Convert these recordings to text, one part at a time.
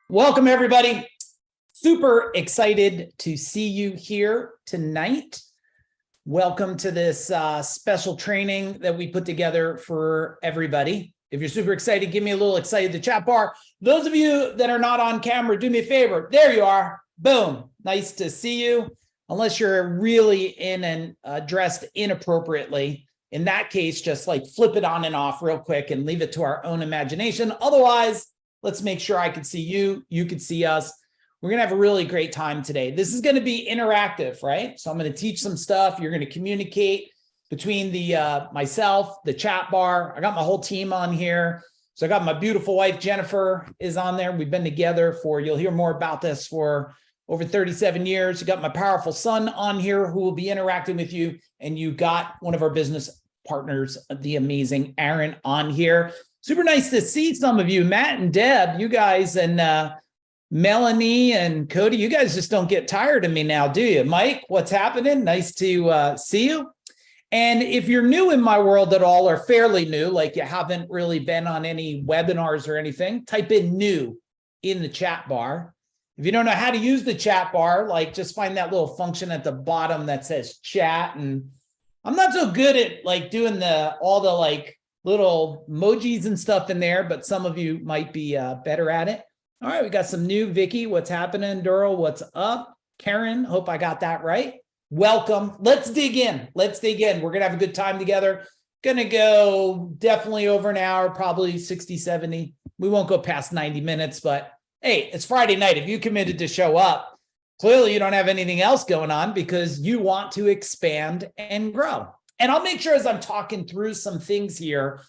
Welcome, everybody. Super excited to see you here tonight. Welcome to this special training that we put together for everybody. If you're super excited, give me a little excited in the chat bar. Those of you that are not on camera, do me a favor. There you are. Boom. Nice to see you. Unless you're really in and dressed inappropriately. In that case, just like flip it on and off real quick and leave it to our own imagination. Otherwise, let's make sure I can see you, you can see us. We're going to have a really great time today. This is going to be interactive, right? So I'm going to teach some stuff. You're going to communicate between the myself, the chat bar. I got my whole team on here. So I got my beautiful wife, Jennifer, is on there. We've been together for, you'll hear more about this, for over 37 years. You got my powerful son on here who will be interacting with you. And you got one of our business partners, the amazing Aaron, on here. Super nice to see some of you, Matt and Deb, you guys, and Melanie and Cody. You guys just don't get tired of me now, do you? Mike, what's happening? Nice to see you. And if you're new in my world at all, or fairly new, like you haven't really been on any webinars or anything, type in new in the chat bar. If you don't know how to use the chat bar, like just find that little function at the bottom that says chat. And I'm not so good at like doing all the like little emojis and stuff in there, but some of you might be better at it. All right, we got some new. Vicky, what's happening? Dural, what's up? Karen, hope I got that right. Welcome. Let's dig in. Let's dig in. We're going to have a good time together. Going to go definitely over an hour, probably 60, 70. We won't go past 90 minutes, but hey, it's Friday night. If you committed to show up, clearly you don't have anything else going on because you want to expand and grow. And I'll make sure as I'm talking through some things here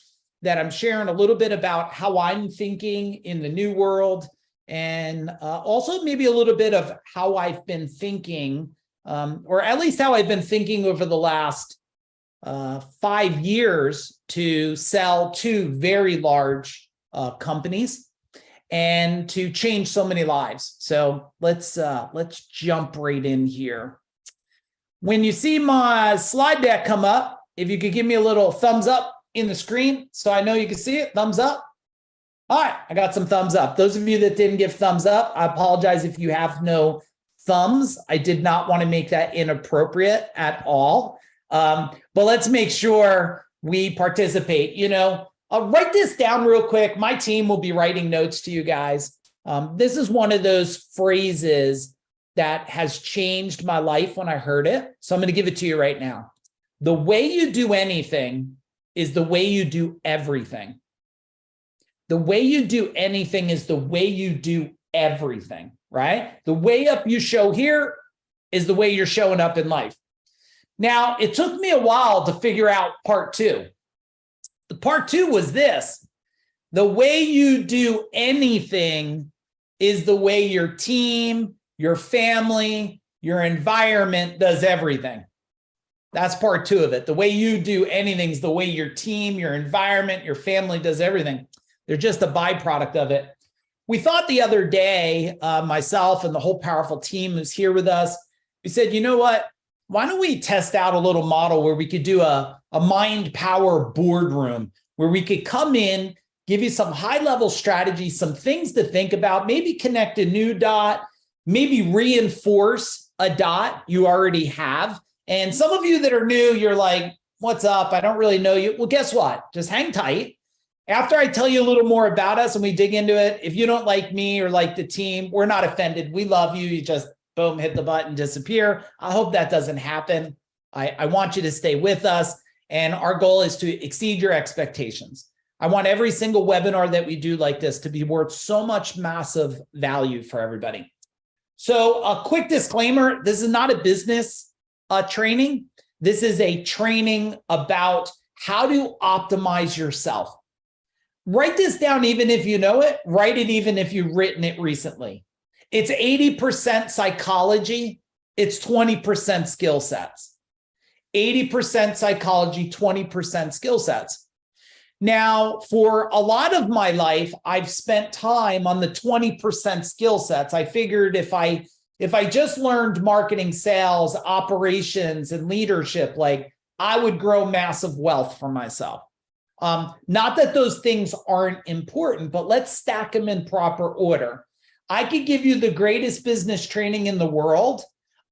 that I'm sharing a little bit about how I'm thinking in the new world, and also maybe a little bit of how I've been thinking, or at least how I've been thinking over the last 5 years to sell to very large companies and to change so many lives. So let's jump right in here. When you see my slide deck come up, if you could give me a little thumbs up in the screen so I know you can see it, thumbs up. All right, I got some thumbs up. Those of you that didn't give thumbs up, I apologize if you have no thumbs. I did not want to make that inappropriate at all. But let's make sure we participate. You know, I'll write this down real quick. My team will be writing notes to you guys. This is one of those phrases that has changed my life when I heard it. So I'm going to give it to you right now. The way you do anything is the way you do everything. The way you do anything is the way you do everything, right? The way up you show here is the way you're showing up in life. Now, it took me a while to figure out part two. The part two was this. The way you do anything is the way your team, your family, your environment does everything. That's part two of it. The way you do anything is the way your team, your environment, your family does everything. They're just a byproduct of it. We thought the other day, myself and the whole powerful team who's here with us, we said, you know what? Why don't we test out a little model where we could do a mind power boardroom where we could come in, give you some high level strategies, some things to think about, maybe connect a new dot, maybe reinforce a dot you already have. And some of you that are new, you're like, what's up? I don't really know you. Well, guess what? Just hang tight. After I tell you a little more about us and we dig into it, if you don't like me or like the team, we're not offended. We love you. You just, boom, hit the button, disappear. I hope that doesn't happen. I want you to stay with us. And our goal is to exceed your expectations. I want every single webinar that we do like this to be worth so much massive value for everybody. So a quick disclaimer, this is not a business training. This is a training about how to optimize yourself. Write this down even if you know it. Write it even if you've written it recently. It's 80% psychology. It's 20% skill sets. 80% psychology, 20% skill sets. Now, for a lot of my life, I've spent time on the 20% skill sets. I figured if I just learned marketing, sales, operations, and leadership, like I would grow massive wealth for myself. Not that those things aren't important, but let's stack them in proper order. I could give you the greatest business training in the world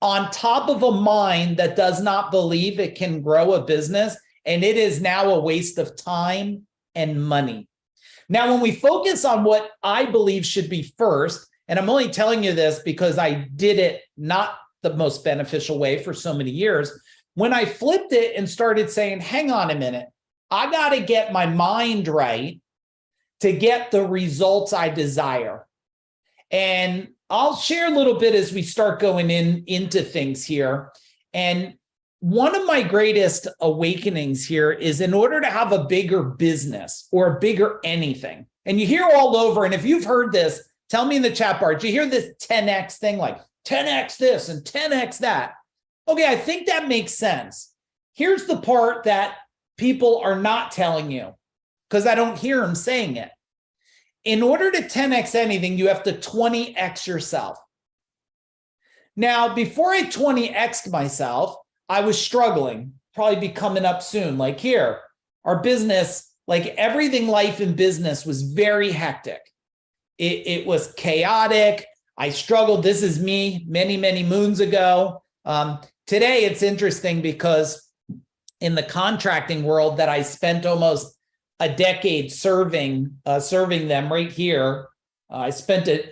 on top of a mind that does not believe it can grow a business. And it is now a waste of time and money. Now, when we focus on what I believe should be first, and I'm only telling you this because I did it not the most beneficial way for so many years, when I flipped it and started saying, hang on a minute, I got to get my mind right to get the results I desire. And I'll share a little bit as we start going into things here. And one of my greatest awakenings here is in order to have a bigger business or a bigger anything, and you hear all over, and if you've heard this, tell me in the chat bar, do you hear this 10X thing, like 10X this and 10X that? Okay, I think that makes sense. Here's the part that people are not telling you, because I don't hear them saying it. In order to 10X anything, you have to 20X yourself. Now, before I 20X'd myself, I was struggling, probably be coming up soon. Like here, our business, like everything life in business was very hectic. It was chaotic. I struggled. This is me many, many moons ago. Today, it's interesting because in the contracting world that I spent almost a decade serving them right here. I spent a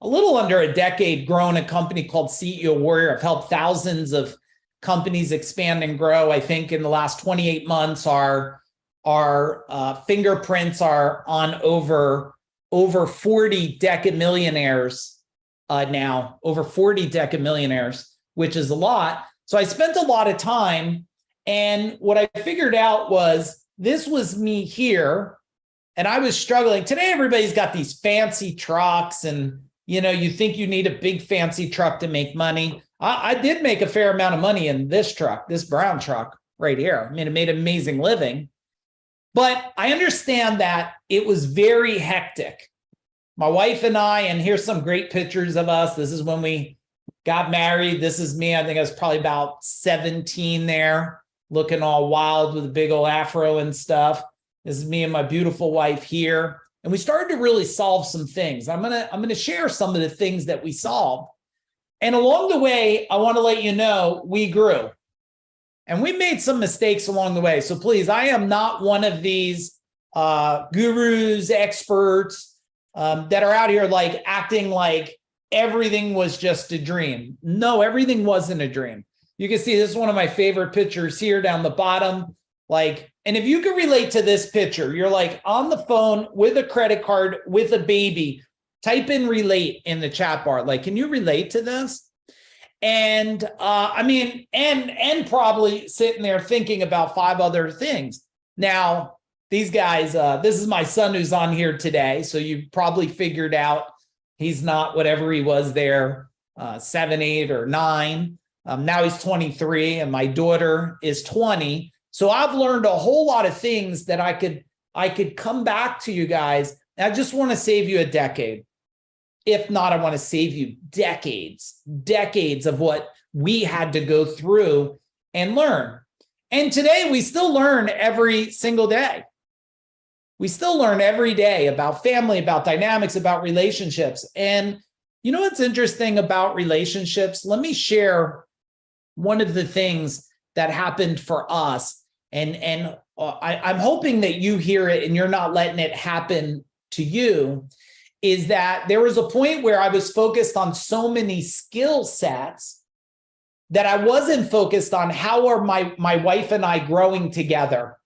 little under a decade growing a company called CEO Warrior. I've helped thousands of companies expand and grow. I think in the last 28 months, our fingerprints are on over 40 decamillionaires now, over 40 decamillionaires, which is a lot. So I spent a lot of time, and what I figured out was this was me here, and I was struggling. Today, everybody's got these fancy trucks, and you think you need a big fancy truck to make money. I did make a fair amount of money in this truck, this brown truck right here. I mean, it made an amazing living, but I understand that it was very hectic. My wife and I, and here's some great pictures of us. This is when we got married. This is me. I think I was probably about 17 there, looking all wild with a big old afro and stuff. This is me and my beautiful wife here. And we started to really solve some things. I'm gonna share some of the things that we solved. And along the way, I want to let you know we grew. And we made some mistakes along the way. So please, I am not one of these gurus, experts that are out here like acting like everything was just a dream. No, everything wasn't a dream. You can see this is one of my favorite pictures here down the bottom. And if you can relate to this picture, you're like on the phone with a credit card with a baby, type in relate in the chat bar. Like, can you relate to this? And and probably sitting there thinking about 5 other things. Now, these guys, this is my son who's on here today. So you probably figured out he's not whatever he was there, 7, 8, or 9. Now he's 23 and my daughter is 20. So I've learned a whole lot of things that I could come back to you guys. I just want to save you a decade. If not, I want to save you decades of what we had to go through and learn. And today we still learn every single day. We still learn every day about family, about dynamics, about relationships. And you know what's interesting about relationships? Let me share one of the things that happened for us. And I'm hoping that you hear it and you're not letting it happen to you, is that there was a point where I was focused on so many skill sets that I wasn't focused on how are my wife and I growing together.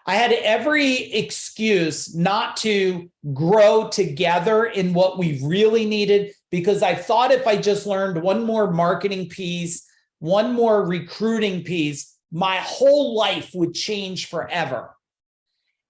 I had every excuse not to grow together in what we really needed, because I thought if I just learned one more marketing piece, one more recruiting piece, my whole life would change forever.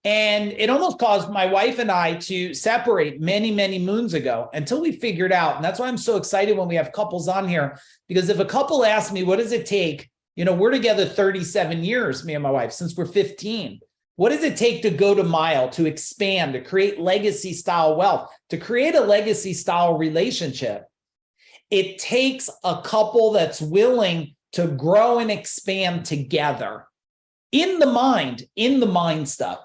And it almost caused my wife and I to separate many, many moons ago until we figured out. And that's why I'm so excited when we have couples on here, because if a couple asks me, what does it take? We're together 37 years, me and my wife, since we're 15. What does it take to go to mile, to expand, to create legacy style wealth, to create a legacy style relationship? It takes a couple that's willing to grow and expand together in the mind stuff.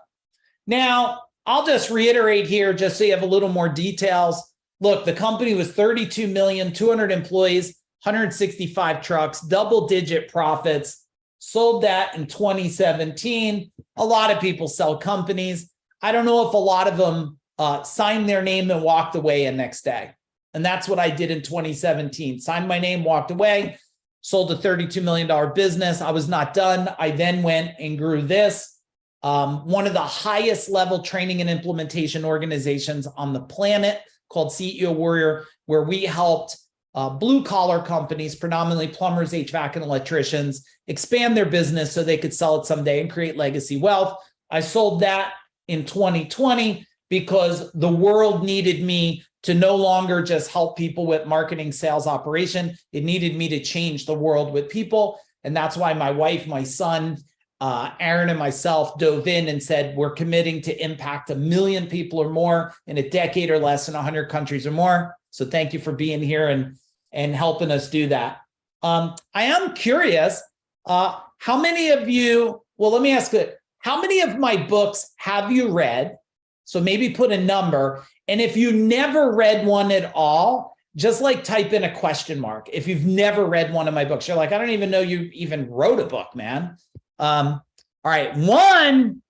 Now, I'll just reiterate here, just so you have a little more details. look, the company was 32 million, 200 employees, 165 trucks, double-digit profits, sold that in 2017. A lot of people sell companies. I don't know if a lot of them signed their name and walked away the next day. And that's what I did in 2017. Signed my name, walked away, sold a $32 million business. I was not done. I then went and grew this. One of the highest level training and implementation organizations on the planet called CEO Warrior, where we helped blue collar companies, predominantly plumbers, HVAC, and electricians, expand their business so they could sell it someday and create legacy wealth. I sold that in 2020 because the world needed me to no longer just help people with marketing, sales, operation. It needed me to change the world with people. And that's why my wife, my son, Aaron, and myself dove in and said, we're committing to impact 1 million people or more in a decade or less in 100 countries or more. So thank you for being here and helping us do that. I am curious, how many of you, well, let me ask it, how many of my books have you read? So maybe put a number. And if you never read one at all, just like type in a question mark. If you've never read one of my books, you're like, I don't even know you even wrote a book, man. All right, one.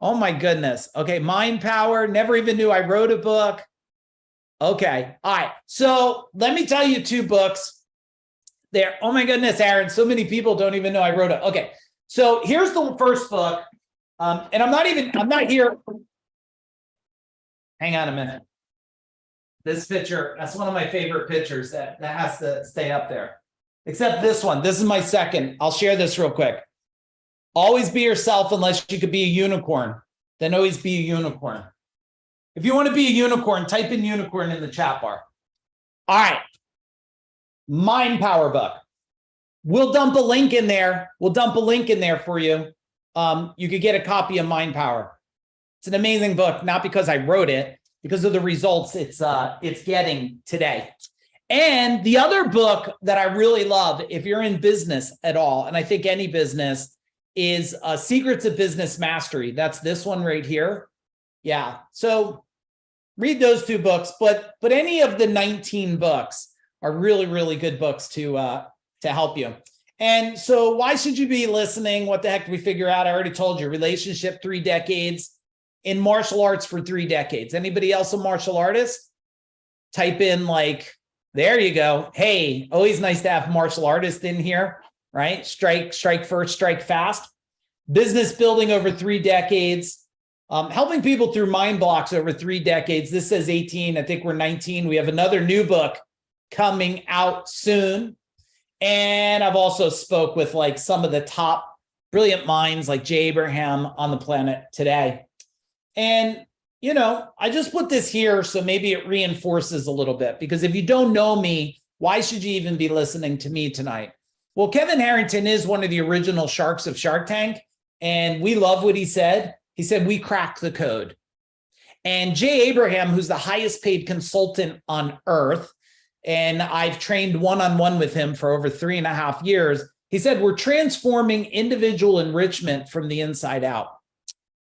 Oh my goodness. Okay, Mind Power. Never even knew I wrote a book. Okay, all right. So let me tell you 2 books there. Oh my goodness, Aaron. So many people don't even know I wrote it. Okay, so here's the first book. And I'm not here. Hang on a minute. This picture, that's one of my favorite pictures that has to stay up there. Except this one. This is my second. I'll share this real quick. Always be yourself unless you could be a unicorn. Then always be a unicorn. If you want to be a unicorn, type in unicorn in the chat bar. All right. Mind Power book. We'll dump a link in there. We'll dump a link in there for you. You could get a copy of Mind Power. It's an amazing book, not because I wrote it, because of the results it's getting today. And the other book that I really love, if you're in business at all, and I think any business, is Secrets of Business Mastery. That's this one right here. Yeah. So read those 2 books, but any of the 19 books are really, really good books to help you. And so why should you be listening? What the heck did we figure out? I already told you, relationship 3 decades, in martial arts for 3 decades. Anybody else a martial artist? Type in like, there you go. Hey, always nice to have martial artists in here, right? Strike first, strike fast. Business building over 3 decades. Helping people through mind blocks over 3 decades. This says 18. I think we're 19. We have another new book coming out soon. And I've also spoke with like some of the top brilliant minds like Jay Abraham on the planet today. And, you know, I just put this here so maybe it reinforces a little bit, because if you don't know me, why should you even be listening to me tonight? Well, Kevin Harrington is one of the original sharks of Shark Tank, and we love what he said. He said, we cracked the code. And Jay Abraham, who's the highest paid consultant on earth, and I've trained one-on-one with him for over 3.5 years, he said, we're transforming individual enrichment from the inside out.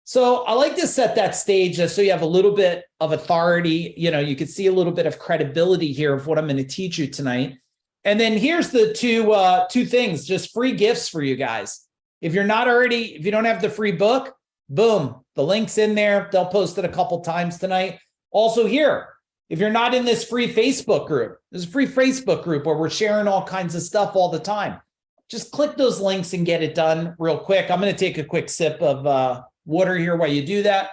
So I like to set that stage just so you have a little bit of authority. You know, you can see a little bit of credibility here of what I'm going to teach you tonight. And then here's the two things, just free gifts for you guys. If you don't have the free book, boom, the link's in there. They'll post it a couple times tonight. Also here, if you're not in this free Facebook group, there's a free Facebook group where we're sharing all kinds of stuff all the time. Just click those links and get it done real quick. I'm going to take a quick sip of water here while you do that.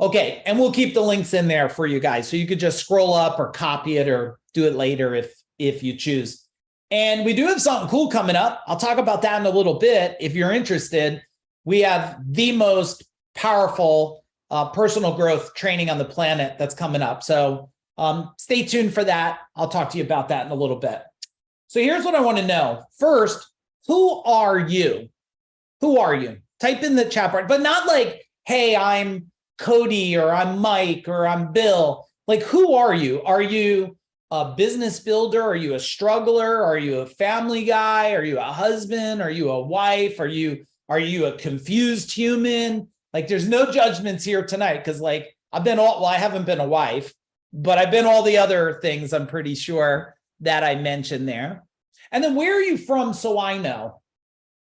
Okay, and we'll keep the links in there for you guys. So you could just scroll up or copy it or do it later if you choose. And we do have something cool coming up. I'll talk about that in a little bit if you're interested. We have the most powerful personal growth training on the planet that's coming up. So stay tuned for that. I'll talk to you about that in a little bit. So here's what I want to know. First, who are you? Who are you? Type in the chat bar, but not like, hey, I'm Cody or I'm Mike or I'm Bill. Like, who are you? Are you a business builder? Are you a struggler? Are you a family guy? Are you a husband? Are you a wife? Are you a confused human? Like, there's no judgments here tonight, because like I haven't been a wife, but I've been all the other things I'm pretty sure that I mentioned there. And then where are you from so I know?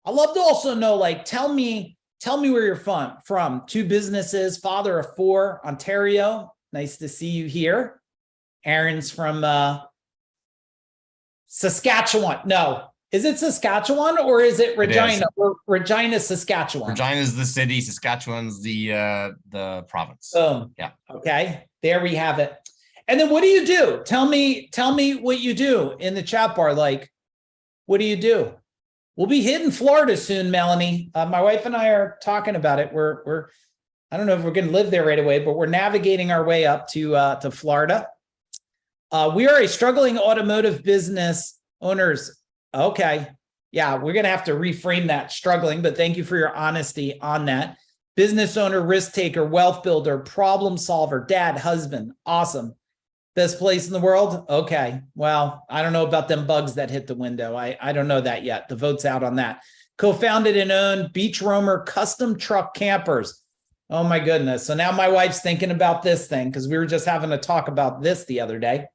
I love to also know, like, tell me where you're from. 2 businesses, father of 4, Ontario. Nice to see you here. Aaron's from Saskatchewan. No, is it Saskatchewan or is it Regina? Regina, Saskatchewan. Regina's the city, Saskatchewan's the province. Boom. Yeah. Okay. There we have it. And then what do you do? Tell me what you do in the chat bar. Like, what do you do? We'll be hitting Florida soon, Melanie. My wife and I are talking about it. We're I don't know if we're going to live there right away, but we're navigating our way up to Florida. We are a struggling automotive business owners. Okay. Yeah, we're going to have to reframe that struggling, but thank you for your honesty on that. Business owner, risk taker, wealth builder, problem solver, dad, husband. Awesome. Best place in the world? Okay. Well, I don't know about them bugs that hit the window. I don't know that yet. The vote's out on that. Co-founded and owned Beach Roamer custom truck campers. Oh my goodness. So now my wife's thinking about this thing because we were just having a talk about this the other day.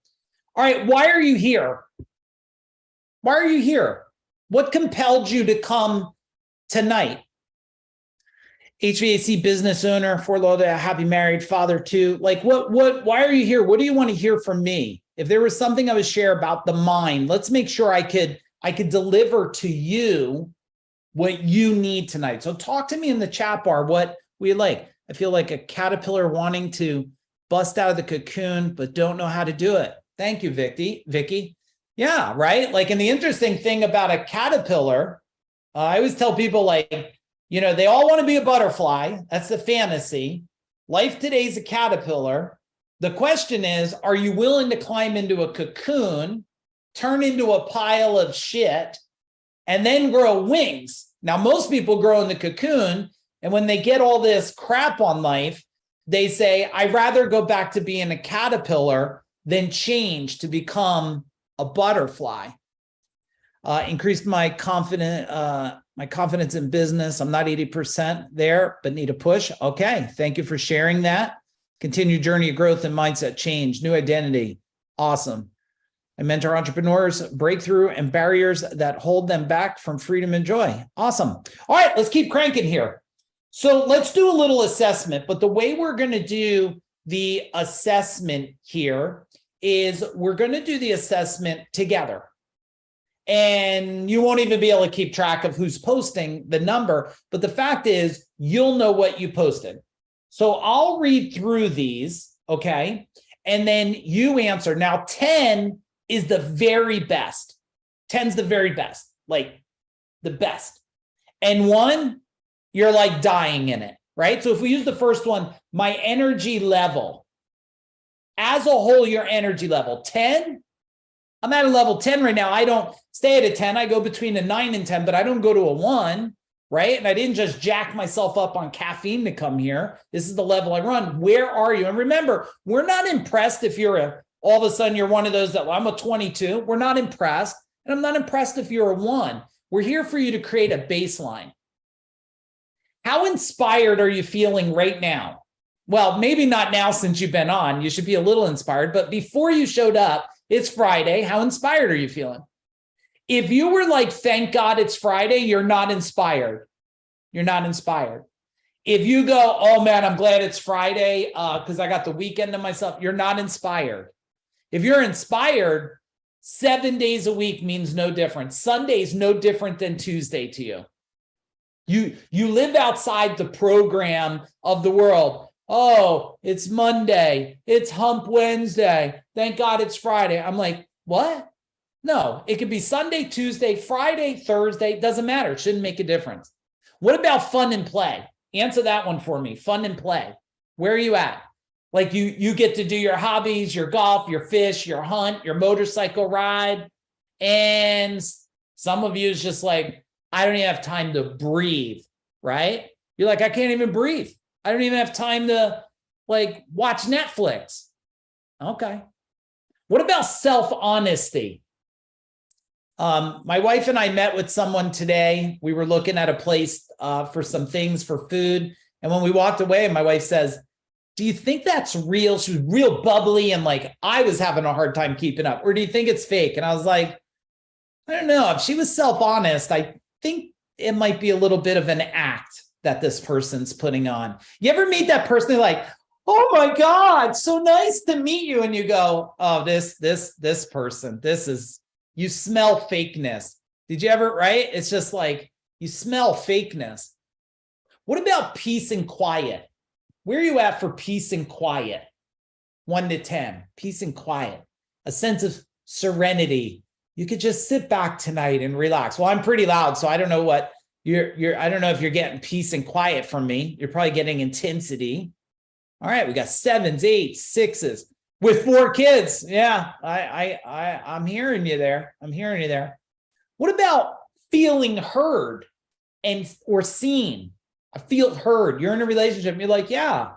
All right. Why are you here? Why are you here? What compelled you to come tonight? HVAC business owner, 4 Lauderdale, happy married, father 2. Like why are you here? What do you want to hear from me? If there was something I would share about the mind, let's make sure I could deliver to you what you need tonight. So talk to me in the chat bar. What we like. I feel like a caterpillar wanting to bust out of the cocoon, but don't know how to do it. Thank you, Vicky. Yeah, right. Like, and the interesting thing about a caterpillar, I always tell people, like, they all want to be a butterfly. That's the fantasy. Life today is a caterpillar. The question is, are you willing to climb into a cocoon, turn into a pile of shit, and then grow wings? Now, most people grow in the cocoon, and when they get all this crap on life, they say, I'd rather go back to being a caterpillar than change to become a butterfly. Increased my confidence in business. I'm not 80% there, but need a push. Okay. Thank you for sharing that. Continued journey of growth and mindset change, new identity. Awesome. I mentor entrepreneurs, breakthrough and barriers that hold them back from freedom and joy. Awesome. All right, let's keep cranking here. So let's do a little assessment, but the way we're going to do the assessment here is we're going to do the assessment together. And you won't even be able to keep track of who's posting the number, but the fact is you'll know what you posted. So I'll read through these, okay? And then you answer. Now, 10 is the very best. 10's the very best, like the best. And 1, you're like dying in it, right? So if we use the first one, my energy level, as a whole, your energy level, 10, I'm at a level 10 right now. I don't stay at a 10. I go between a 9 and 10, but I don't go to a 1, right? And I didn't just jack myself up on caffeine to come here. This is the level I run. Where are you? And remember, we're not impressed if you're all of a sudden you're one of those that, well, I'm a 22. We're not impressed. And I'm not impressed if you're a 1. We're here for you to create a baseline. How inspired are you feeling right now? Well, maybe not now since you've been on. You should be a little inspired. But before you showed up, it's Friday. How inspired are you feeling? If you were like, thank God it's Friday, you're not inspired. You're not inspired. If you go, oh man, I'm glad it's Friday because I got the weekend to myself, you're not inspired. If you're inspired, 7 days a week means no different. Sunday's no different than Tuesday to you. You live outside the program of the world. Oh, it's Monday. It's Hump Wednesday. Thank God it's Friday. I'm like, what? No, it could be Sunday, Tuesday, Friday, Thursday. Doesn't matter. It shouldn't make a difference. What about fun and play? Answer that one for me. Fun and play. Where are you at? Like you get to do your hobbies, your golf, your fish, your hunt, your motorcycle ride. And some of you is just like, I don't even have time to breathe, right? You're like, I can't even breathe. I don't even have time to like watch Netflix. Okay. What about self-honesty? My wife and I met with someone today. We were looking at a place for some things for food. And when we walked away, my wife says, Do you think that's real? She was real bubbly and like I was having a hard time keeping up. Or do you think it's fake? And I was like, I don't know. If she was self-honest, I think it might be a little bit of an act that this person's putting on. You ever meet that person like, oh my God, so nice to meet you. And you go, oh, this person, you smell fakeness. Did you ever, right? It's just like, you smell fakeness. What about peace and quiet? Where are you at for peace and quiet? 1 to 10, peace and quiet, a sense of serenity. You could just sit back tonight and relax. Well, I'm pretty loud, so I don't know what I don't know if you're getting peace and quiet from me. You're probably getting intensity. All right, we got 7s, 8s, 6s with 4 kids. Yeah, I'm hearing you there. I'm hearing you there. What about feeling heard or seen? I feel heard. You're in a relationship. And you're like, yeah,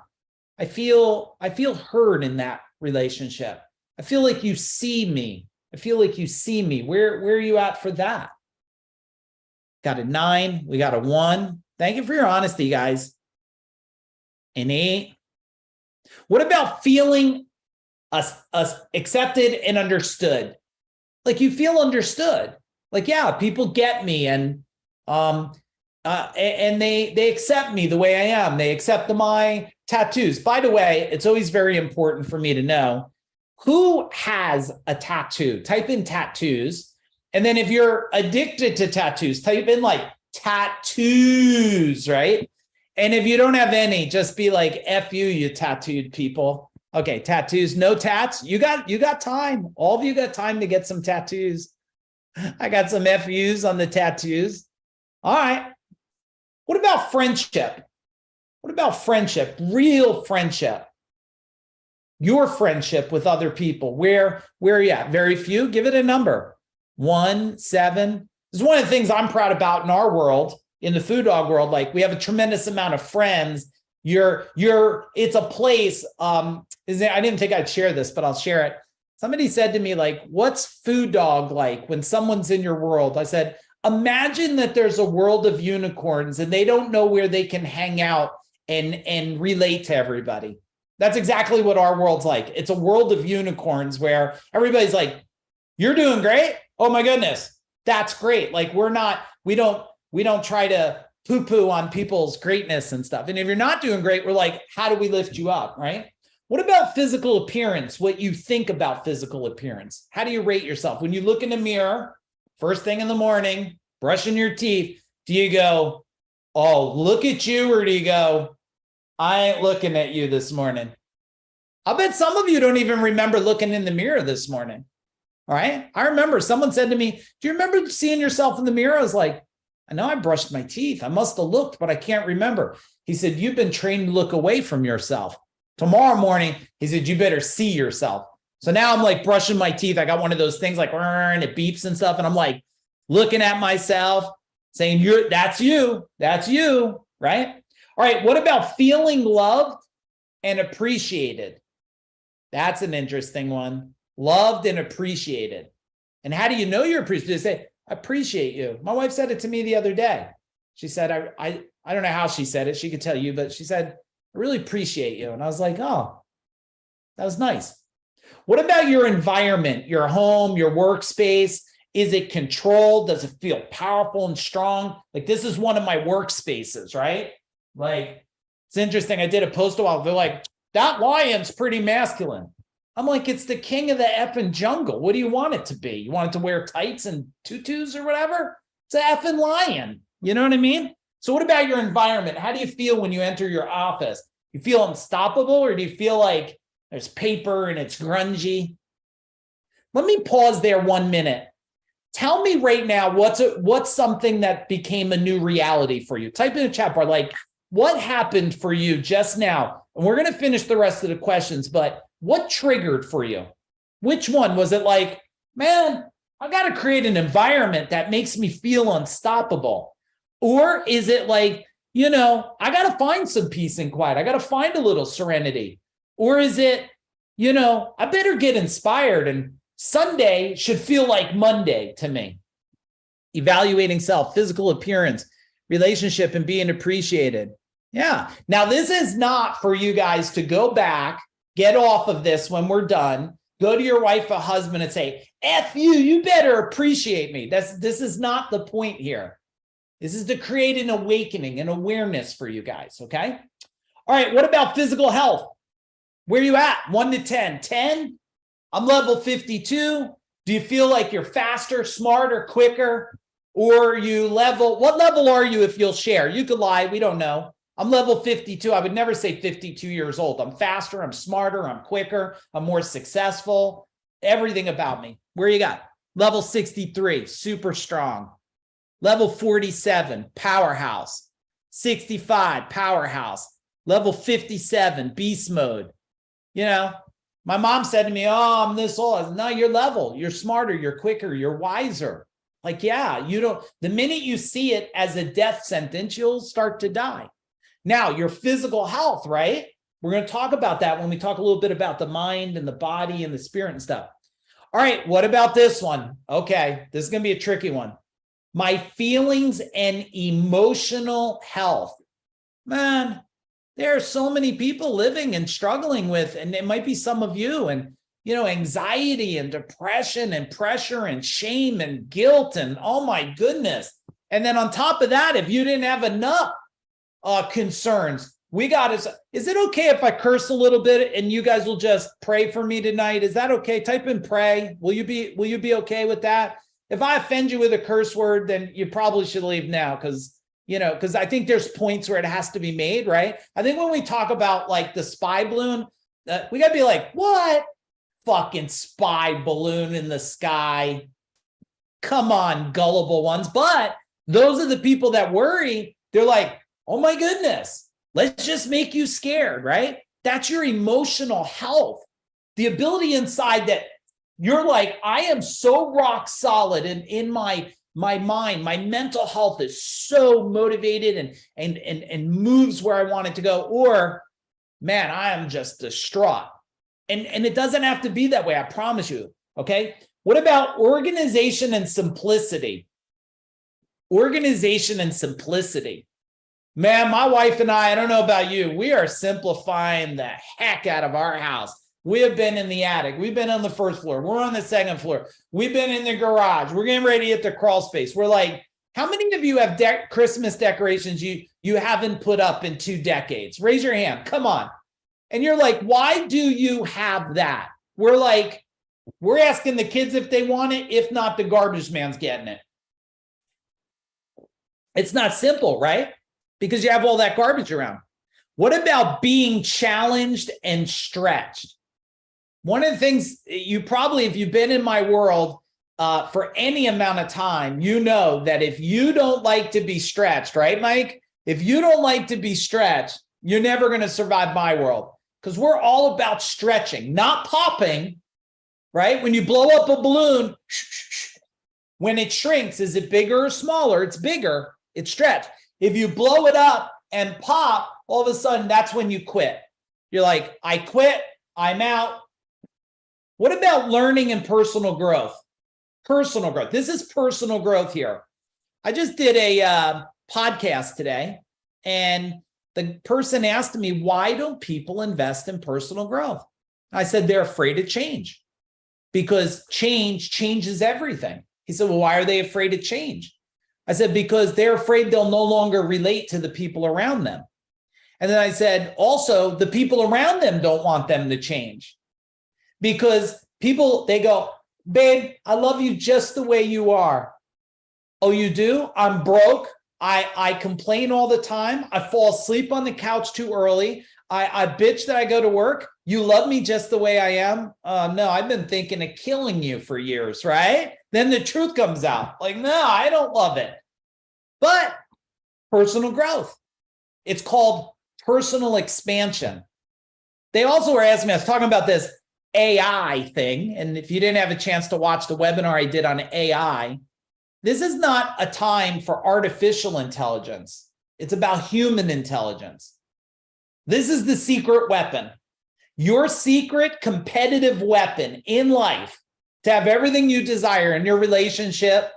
I feel heard in that relationship. I feel like you see me. I feel like you see me. Where are you at for that? Got a 9. We got a 1. Thank you for your honesty, guys. An 8. What about feeling us accepted and understood? Like you feel understood. Like, yeah, people get me and they accept me the way I am. They accept my tattoos. By the way, it's always very important for me to know who has a tattoo. Type in tattoos. And then if you're addicted to tattoos, type in like tattoos, right? And if you don't have any, just be like, F you, you tattooed people. Okay, tattoos, no tats. You got time. All of you got time to get some tattoos. I got some FUs on the tattoos. All right. What about friendship? What about friendship? Real friendship. Your friendship with other people. Where are you at? Very few. Give it a number. 1, 7. This is one of the things I'm proud about in our world, in the food dog world. Like we have a tremendous amount of friends. It's a place. I didn't think I'd share this, but I'll share it. Somebody said to me, like, what's food dog like when someone's in your world? I said, imagine that there's a world of unicorns and they don't know where they can hang out and relate to everybody. That's exactly what our world's like. It's a world of unicorns where everybody's like, you're doing great. Oh my goodness. That's great. Like we don't try to poo-poo on people's greatness and stuff. And if you're not doing great, we're like, how do we lift you up? Right? What about physical appearance? What you think about physical appearance? How do you rate yourself? When you look in the mirror, first thing in the morning, brushing your teeth, do you go, oh, look at you? Or do you go, I ain't looking at you this morning? I bet some of you don't even remember looking in the mirror this morning. All right. I remember someone said to me, do you remember seeing yourself in the mirror? I was like, I know I brushed my teeth. I must have looked, but I can't remember. He said, you've been trained to look away from yourself. Tomorrow morning, he said, you better see yourself. So now I'm like brushing my teeth. I got one of those things like, and it beeps and stuff. And I'm like looking at myself saying, that's you, right? All right. What about feeling loved and appreciated? That's an interesting one. Loved and appreciated. And how do you know you're appreciated? They say, I appreciate you. My wife said it to me the other day. She said, I don't know how she said it. She could tell you, but she said, I really appreciate you. And I was like, oh, that was nice. What about your environment, your home, your workspace? Is it controlled? Does it feel powerful and strong? Like this is one of my workspaces, right? Like it's interesting. I did a post a while. They're like, that lion's pretty masculine. I'm like, it's the king of the effing jungle. What do you want it to be? You want it to wear tights and tutus or whatever? It's an effing lion. You know what I mean? So what about your environment? How do you feel when you enter your office? You feel unstoppable or do you feel like there's paper and it's grungy? Let me pause there 1 minute. Tell me right now, what's something that became a new reality for you? Type in the chat bar, like what happened for you just now? And we're going to finish the rest of the questions, but what triggered for you? Which one? Was it like, man, I got to create an environment that makes me feel unstoppable? Or is it like, I got to find some peace and quiet. I got to find a little serenity. Or is it, I better get inspired and Sunday should feel like Monday to me. Evaluating self, physical appearance, relationship, and being appreciated. Yeah. Now, this is not for you guys to go back, get off of this when we're done, go to your wife or husband and say, F you, you better appreciate me. This is not the point here. This is to create an awakening, an awareness for you guys, okay? All right, what about physical health? Where you at? 1 to 10. 10, I'm level 52. Do you feel like you're faster, smarter, quicker? Or you what level are you if you'll share? You could lie, we don't know. I'm level 52. I would never say 52 years old. I'm faster, I'm smarter, I'm quicker, I'm more successful. Everything about me. Where you got? Level 63, super strong. Level 47, powerhouse. 65, powerhouse. Level 57, beast mode. You know, my mom said to me, oh, I'm this old. I said, no, you're level. You're smarter, you're quicker, you're wiser. Like, yeah, the minute you see it as a death sentence, you'll start to die. Now, your physical health, right? We're going to talk about that when we talk a little bit about the mind and the body and the spirit and stuff. All right, what about this one? Okay, this is going to be a tricky one. My feelings and emotional health. Man, there are so many people living and struggling with, and it might be some of you, and anxiety and depression and pressure and shame and guilt and oh my goodness. And then on top of that, if you didn't have enough concerns, is it okay if I curse a little bit and you guys will just pray for me tonight? Is that okay? Type in pray. Will you be okay with that? If I offend you with a curse word, then you probably should leave now because I think there's points where it has to be made, right? I think when we talk about like the spy balloon, we got to be like, what? Fucking spy balloon in the sky. Come on, gullible ones. But those are the people that worry. They're like, oh my goodness, let's just make you scared, right? That's your emotional health. The ability inside that you're like, I am so rock solid in my mind, my mental health is so motivated and moves where I want it to go. Or, man, I am just distraught. And it doesn't have to be that way, I promise you, okay? What about organization and simplicity? Organization and simplicity. Man, my wife and I don't know about you, we are simplifying the heck out of our house. We have been in the attic. We've been on the first floor. We're on the second floor. We've been in the garage. We're getting ready at the crawl space. We're like, how many of you have Christmas decorations you haven't put up in 2 decades? Raise your hand. Come on. And you're like, why do you have that? We're asking the kids if they want it. If not, the garbage man's getting it. It's not simple, right? Because you have all that garbage around. What about being challenged and stretched? One of the things you probably, if you've been in my world for any amount of time, you know that if you don't like to be stretched, right, Mike? If you don't like to be stretched, you're never going to survive my world because we're all about stretching, not popping, right? When you blow up a balloon, when it shrinks, is it bigger or smaller? It's bigger, it's stretched. If you blow it up and pop, all of a sudden, that's when you quit. You're like, I quit, I'm out. What about learning and personal growth? Personal growth. This is personal growth here. I just did a podcast today, and the person asked me, why don't people invest in personal growth? I said, they're afraid of change because change changes everything. He said, well, why are they afraid of change? I said, because they're afraid they'll no longer relate to the people around them. And then I said, also, the people around them don't want them to change because people, they go, babe, I love you just the way you are. Oh, you do? I'm broke. I complain all the time. I fall asleep on the couch too early. I bitch that I go to work. You love me just the way I am? No, I've been thinking of killing you for years, right? Then the truth comes out. Like, no, I don't love it. But personal growth. It's called personal expansion. They also were asking me, I was talking about this AI thing. And if you didn't have a chance to watch the webinar I did on AI, this is not a time for artificial intelligence. It's about human intelligence. This is the secret weapon. Your secret competitive weapon in life to have everything you desire in your relationship,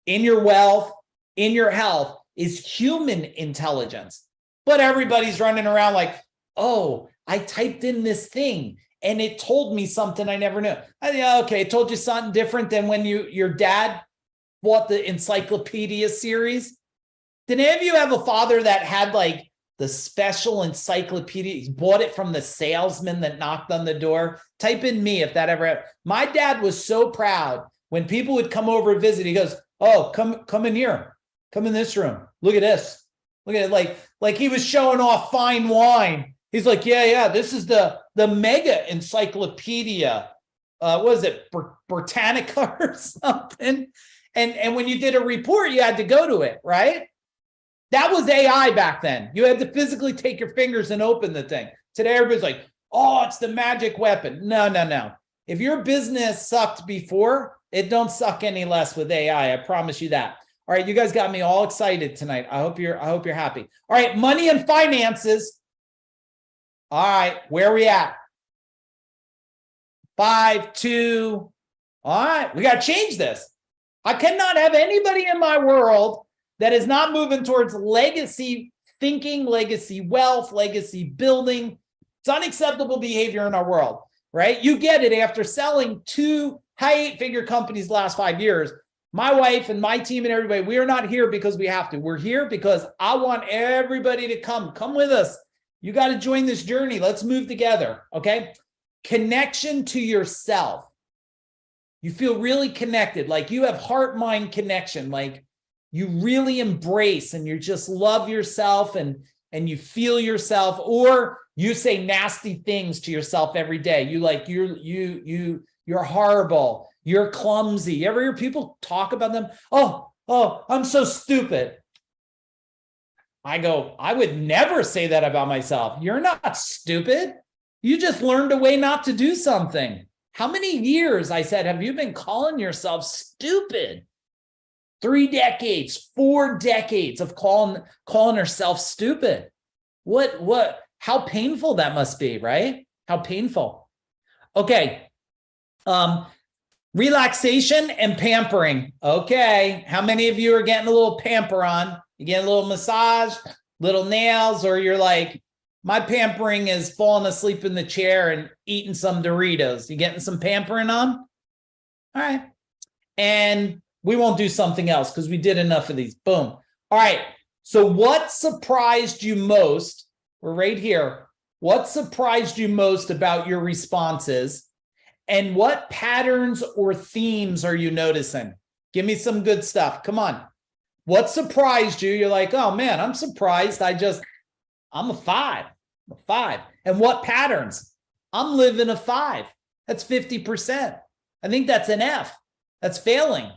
in your wealth, in your health is human intelligence. But everybody's running around like, oh, I typed in this thing and it told me something I never knew. Okay, it told you something different than when your dad bought the encyclopedia series. Did any of you have a father that had like the special encyclopedia? He bought it from the salesman that knocked on the door. Type in me if that ever happened. My dad was so proud when people would come over and visit. He goes, oh, come in here. Come in this room. Look at this. Look at it. Like he was showing off fine wine. He's like, yeah, this is the mega encyclopedia. What is it, Britannica or something? And when you did a report, you had to go to it, right? That was AI back then. You had to physically take your fingers and open the thing. Today, everybody's like, oh, it's the magic weapon. No. If your business sucked before, it don't suck any less with AI. I promise you that. All right, you guys got me all excited tonight. I hope you're happy. All right, money and finances. All right, where are we at? 5, 2. All right, we got to change this. I cannot have anybody in my world that is not moving towards legacy thinking, legacy wealth, legacy building. It's unacceptable behavior in our world, right? You get it after selling 2 high 8-figure companies the last 5 years. My wife and my team and everybody, we are not here because we have to. We're here because I want everybody to come with us. You got to join this journey. Let's move together, okay? Connection to yourself. You feel really connected, like you have heart-mind connection, like you really embrace and you just love yourself and you feel yourself, or you say nasty things to yourself every day. You like, you're horrible, you're clumsy. You ever hear people talk about them? Oh, I'm so stupid. I go, I would never say that about myself. You're not stupid. You just learned a way not to do something. How many years, I said, have you been calling yourself stupid? 3 decades, 4 decades of calling herself stupid. What, how painful that must be, right? How painful. Okay. Relaxation and pampering. Okay. How many of you are getting a little pamper on? You get a little massage, little nails, or you're like, my pampering is falling asleep in the chair and eating some Doritos. You getting some pampering on? All right. And we won't do something else because we did enough of these. Boom. All right. So what surprised you most? We're right here. What surprised you most about your responses? And what patterns or themes are you noticing? Give me some good stuff. Come on. What surprised you? You're like, oh man, I'm surprised. I'm a 5. I'm a 5. And what patterns? I'm living a 5. That's 50%. I think that's an F. That's failing.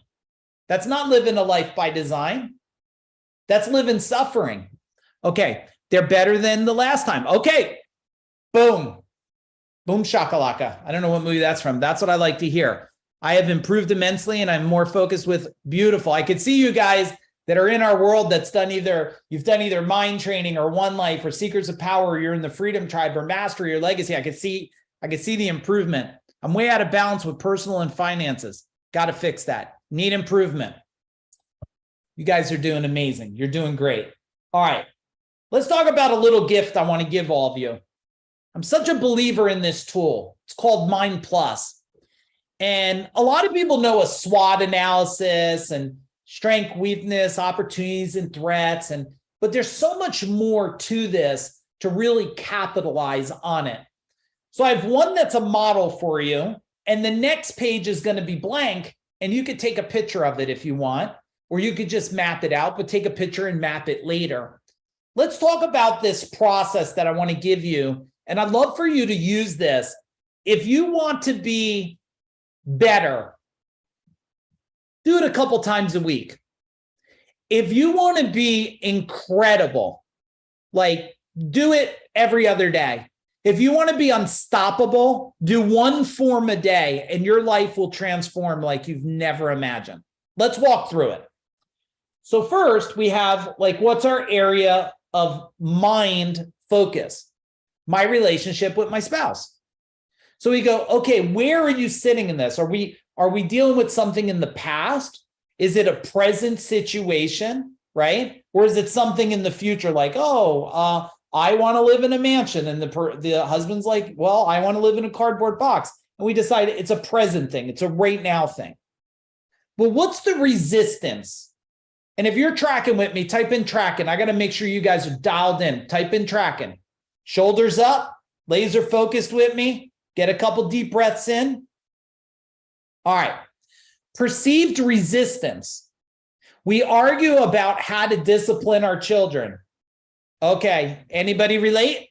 That's not living a life by design. That's living suffering. Okay, they're better than the last time. Okay, boom. Boom shakalaka. I don't know what movie that's from. That's what I like to hear. I have improved immensely and I'm more focused with beautiful. I could see you guys that are in our world that's done you've done either mind training or One Life or Secrets of Power, or you're in the Freedom Tribe or Mastery or Legacy. I could see the improvement. I'm way out of balance with personal and finances. Got to fix that. Need improvement. You guys are doing amazing. You're doing great. All right. Let's talk about a little gift I want to give all of you. I'm such a believer in this tool. It's called Mind Plus. And a lot of people know a SWOT analysis and strength, weakness, opportunities, and threats. But there's so much more to this to really capitalize on it. So I have one that's a model for you. And the next page is going to be blank. And you could take a picture of it if you want, or you could just map it out, but take a picture and map it later. Let's talk about this process that I want to give you. And I'd love for you to use this. If you want to be better, do it a couple times a week. If you want to be incredible, like do it every other day. If you want to be unstoppable, do 1 form a day and your life will transform like you've never imagined. Let's walk through it. So first we have like, what's our area of mind focus? My relationship with my spouse. So we go, okay, where are you sitting in this? Are we dealing with something in the past? Is it a present situation, right? Or is it something in the future like, oh, I want to live in a mansion, and the husband's like, well, I want to live in a cardboard box, and we decide it's a present thing, it's a right now thing. But what's the resistance? And if you're tracking with me, type in tracking. I got to make sure you guys are dialed in. Type in tracking. Shoulders up, laser focused with me. Get a couple deep breaths in. All right. Perceived resistance. We argue about how to discipline our children. Okay. Anybody relate?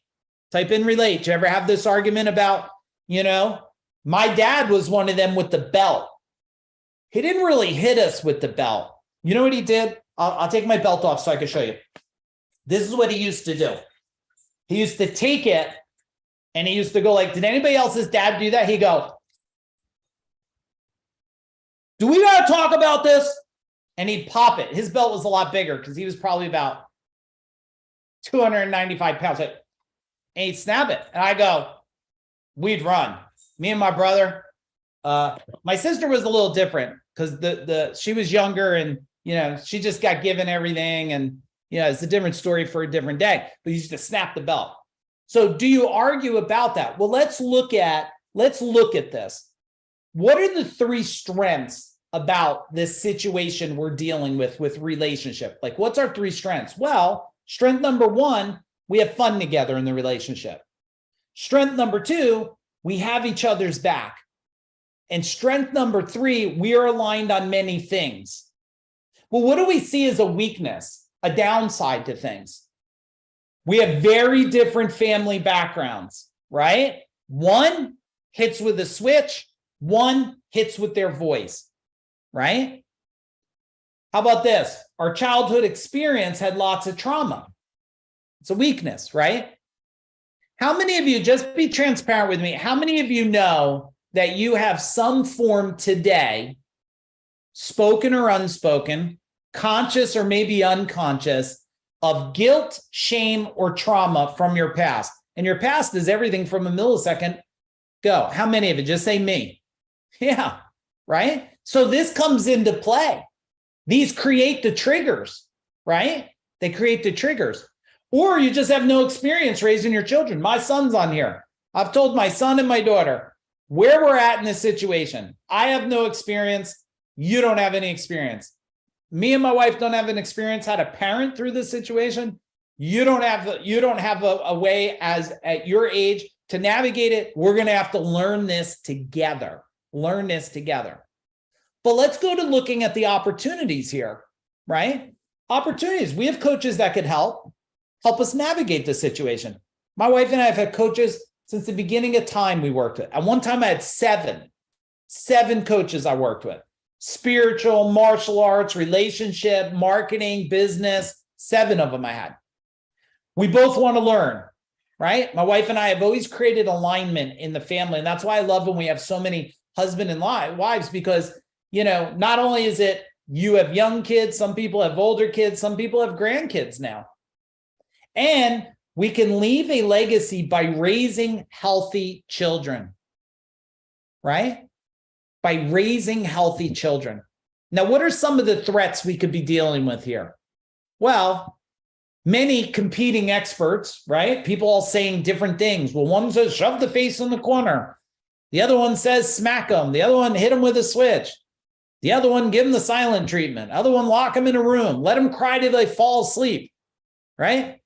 Type in relate. Do you ever have this argument about, my dad was one of them with the belt. He didn't really hit us with the belt. You know what he did? I'll take my belt off so I can show you. This is what he used to do. He used to take it and he used to go like, did anybody else's dad do that? He'd go, do we got to talk about this? And he'd pop it. His belt was a lot bigger because he was probably about 295 pounds. And he'd snap it. And I go, we'd run. Me and my brother. My sister was a little different because she was younger and, she just got given everything. And, it's a different story for a different day. But he used to snap the belt. So do you argue about that? Well, let's look at this. What are the three strengths about this situation we're dealing with relationship? Like, what's our three strengths? Well, strength number one, we have fun together in the relationship. Strength number two, we have each other's back. And strength number three, we are aligned on many things. Well, what do we see as a weakness, a downside to things? We have very different family backgrounds, right? One hits with a switch, one hits with their voice, right? How about this? Our childhood experience had lots of trauma. It's a weakness, right? How many of you, just be transparent with me, how many of you know that you have some form today, spoken or unspoken, conscious or maybe unconscious, of guilt, shame, or trauma from your past? And your past is everything from a millisecond. Go. How many of it? Just say me. Yeah, right? So this comes into play. These create the triggers, right? They create the triggers. Or you just have no experience raising your children. My son's on here. I've told my son and my daughter where we're at in this situation. I have no experience. You don't have any experience. Me and my wife don't have an experience how to parent through this situation. You don't have a way at your age to navigate it. We're going to have to learn this together. But let's go to looking at the opportunities here, right? Opportunities. We have coaches that could help us navigate the situation. My wife and I have had coaches since the beginning of time we worked with. At one time, I had seven coaches I worked with. Spiritual, martial arts, relationship, marketing, business, 7 of them I had. We both want to learn, right? My wife and I have always created alignment in the family. And that's why I love when we have so many husband and wives, because, not only is it you have young kids, some people have older kids, some people have grandkids now. And we can leave a legacy by raising healthy children, right? By raising healthy children. Now, what are some of the threats we could be dealing with here? Well, many competing experts, right? People all saying different things. Well, one says, shove the face in the corner. The other one says, smack them. The other one, hit them with a switch. The other one, give them the silent treatment. Other one, lock them in a room. Let them cry till they fall asleep, right?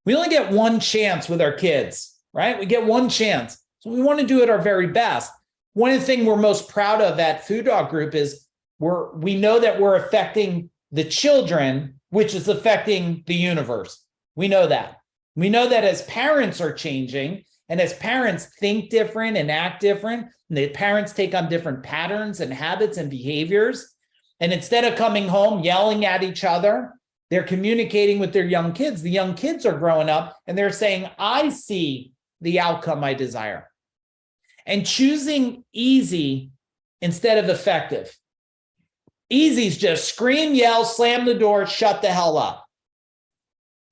We only get one chance with our kids, right? We get one chance. So we want to do it our very best. One of the things we're most proud of at Food Dog Group is we know that we're affecting the children, which is affecting the universe. We know that. We know that as parents are changing and as parents think different and act different, and the parents take on different patterns and habits and behaviors. And instead of coming home yelling at each other, they're communicating with their young kids. The young kids are growing up and they're saying, I see the outcome I desire. And choosing easy instead of effective. Easy is just scream, yell, slam the door, shut the hell up.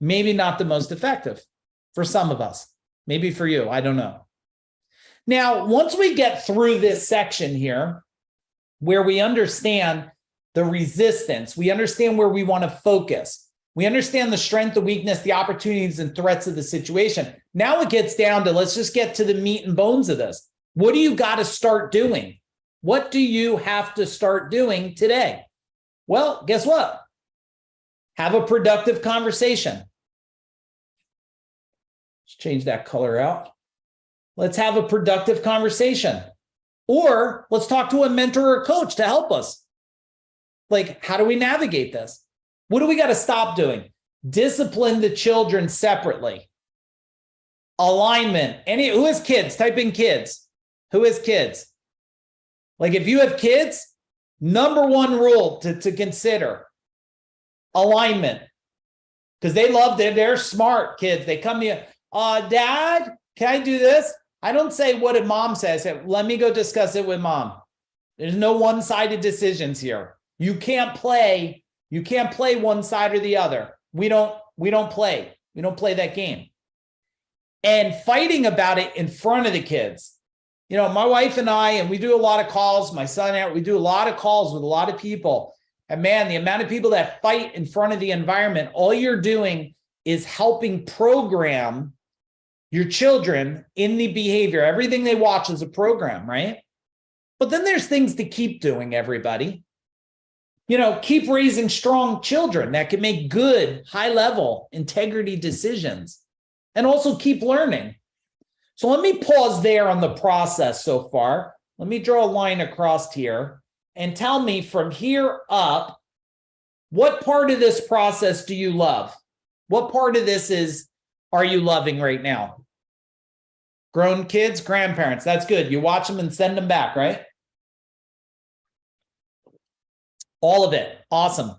Maybe not the most effective for some of us. Maybe for you, I don't know. Now, once we get through this section here, where we understand the resistance. We understand where we want to focus. We understand the strength, the weakness, the opportunities and threats of the situation. Now it gets down to, let's just get to the meat and bones of this. What do you got to start doing? What do you have to start doing today? Well, guess what? Have a productive conversation. Let's change that color out. Let's have a productive conversation. Or let's talk to a mentor or coach to help us. Like, how do we navigate this? What do we got to stop doing? Discipline the children separately. Alignment. Who has kids? Type in kids. Who has kids? Like, if you have kids, number one rule to consider, alignment. Because they love, they're smart kids. They come to you, Dad, can I do this? I don't say, what did mom say? I say, let me go discuss it with mom. There's no one-sided decisions here. You can't play one side or the other. We don't play that game. And fighting about it in front of the kids. You know, my wife and I, and we do a lot of calls, my son and I, we do a lot of calls with a lot of people. And man, the amount of people that fight in front of the environment, all you're doing is helping program your children in the behavior. Everything they watch is a program, right? But then there's things to keep doing, everybody. You know, keep raising strong children that can make good, high-level integrity decisions, and also keep learning. So let me pause there on the process so far. Let me draw a line across here and tell me from here up, what part of this process do you love? What part of this are you loving right now? Grown kids, grandparents, that's good. You watch them and send them back, right? All of it. Awesome.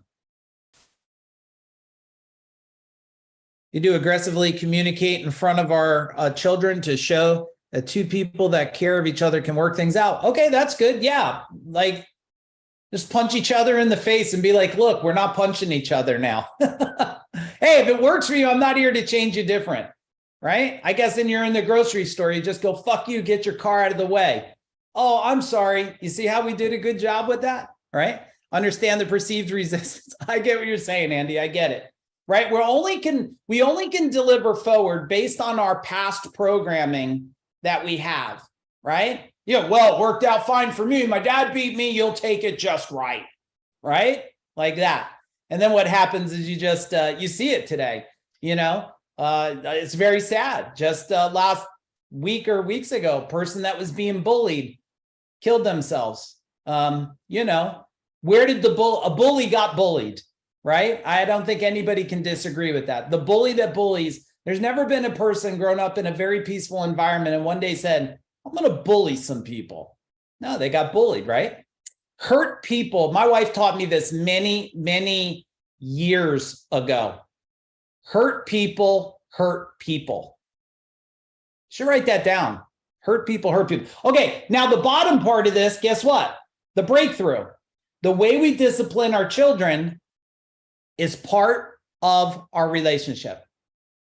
You do aggressively communicate in front of our children to show that two people that care of each other can work things out. Okay, that's good. Yeah. Like, just punch each other in the face and be like, look, we're not punching each other now. Hey, if it works for you, I'm not here to change you different. Right? I guess then you're in the grocery store, you just go, fuck you, get your car out of the way. Oh, I'm sorry. You see how we did a good job with that? Right? Understand the perceived resistance. I get what you're saying, Andy. I get it. Right? We only can deliver forward based on our past programming that we have. Right? Yeah, well, it worked out fine for me. My dad beat me. You'll take it just right. Right? Like that. And then what happens is you just, you see it today, you know? It's very sad. Just last week or weeks ago, a person that was being bullied killed themselves. You know, where did a bully got bullied, right? I don't think anybody can disagree with that. The bully that bullies, there's never been a person grown up in a very peaceful environment and one day said, I'm going to bully some people. No, they got bullied, right? Hurt people. My wife taught me this many, many years ago. Hurt people hurt people. Should write that down. Hurt people hurt people. Okay, now the bottom part of this, guess what? The breakthrough. The way we discipline our children is part of our relationship,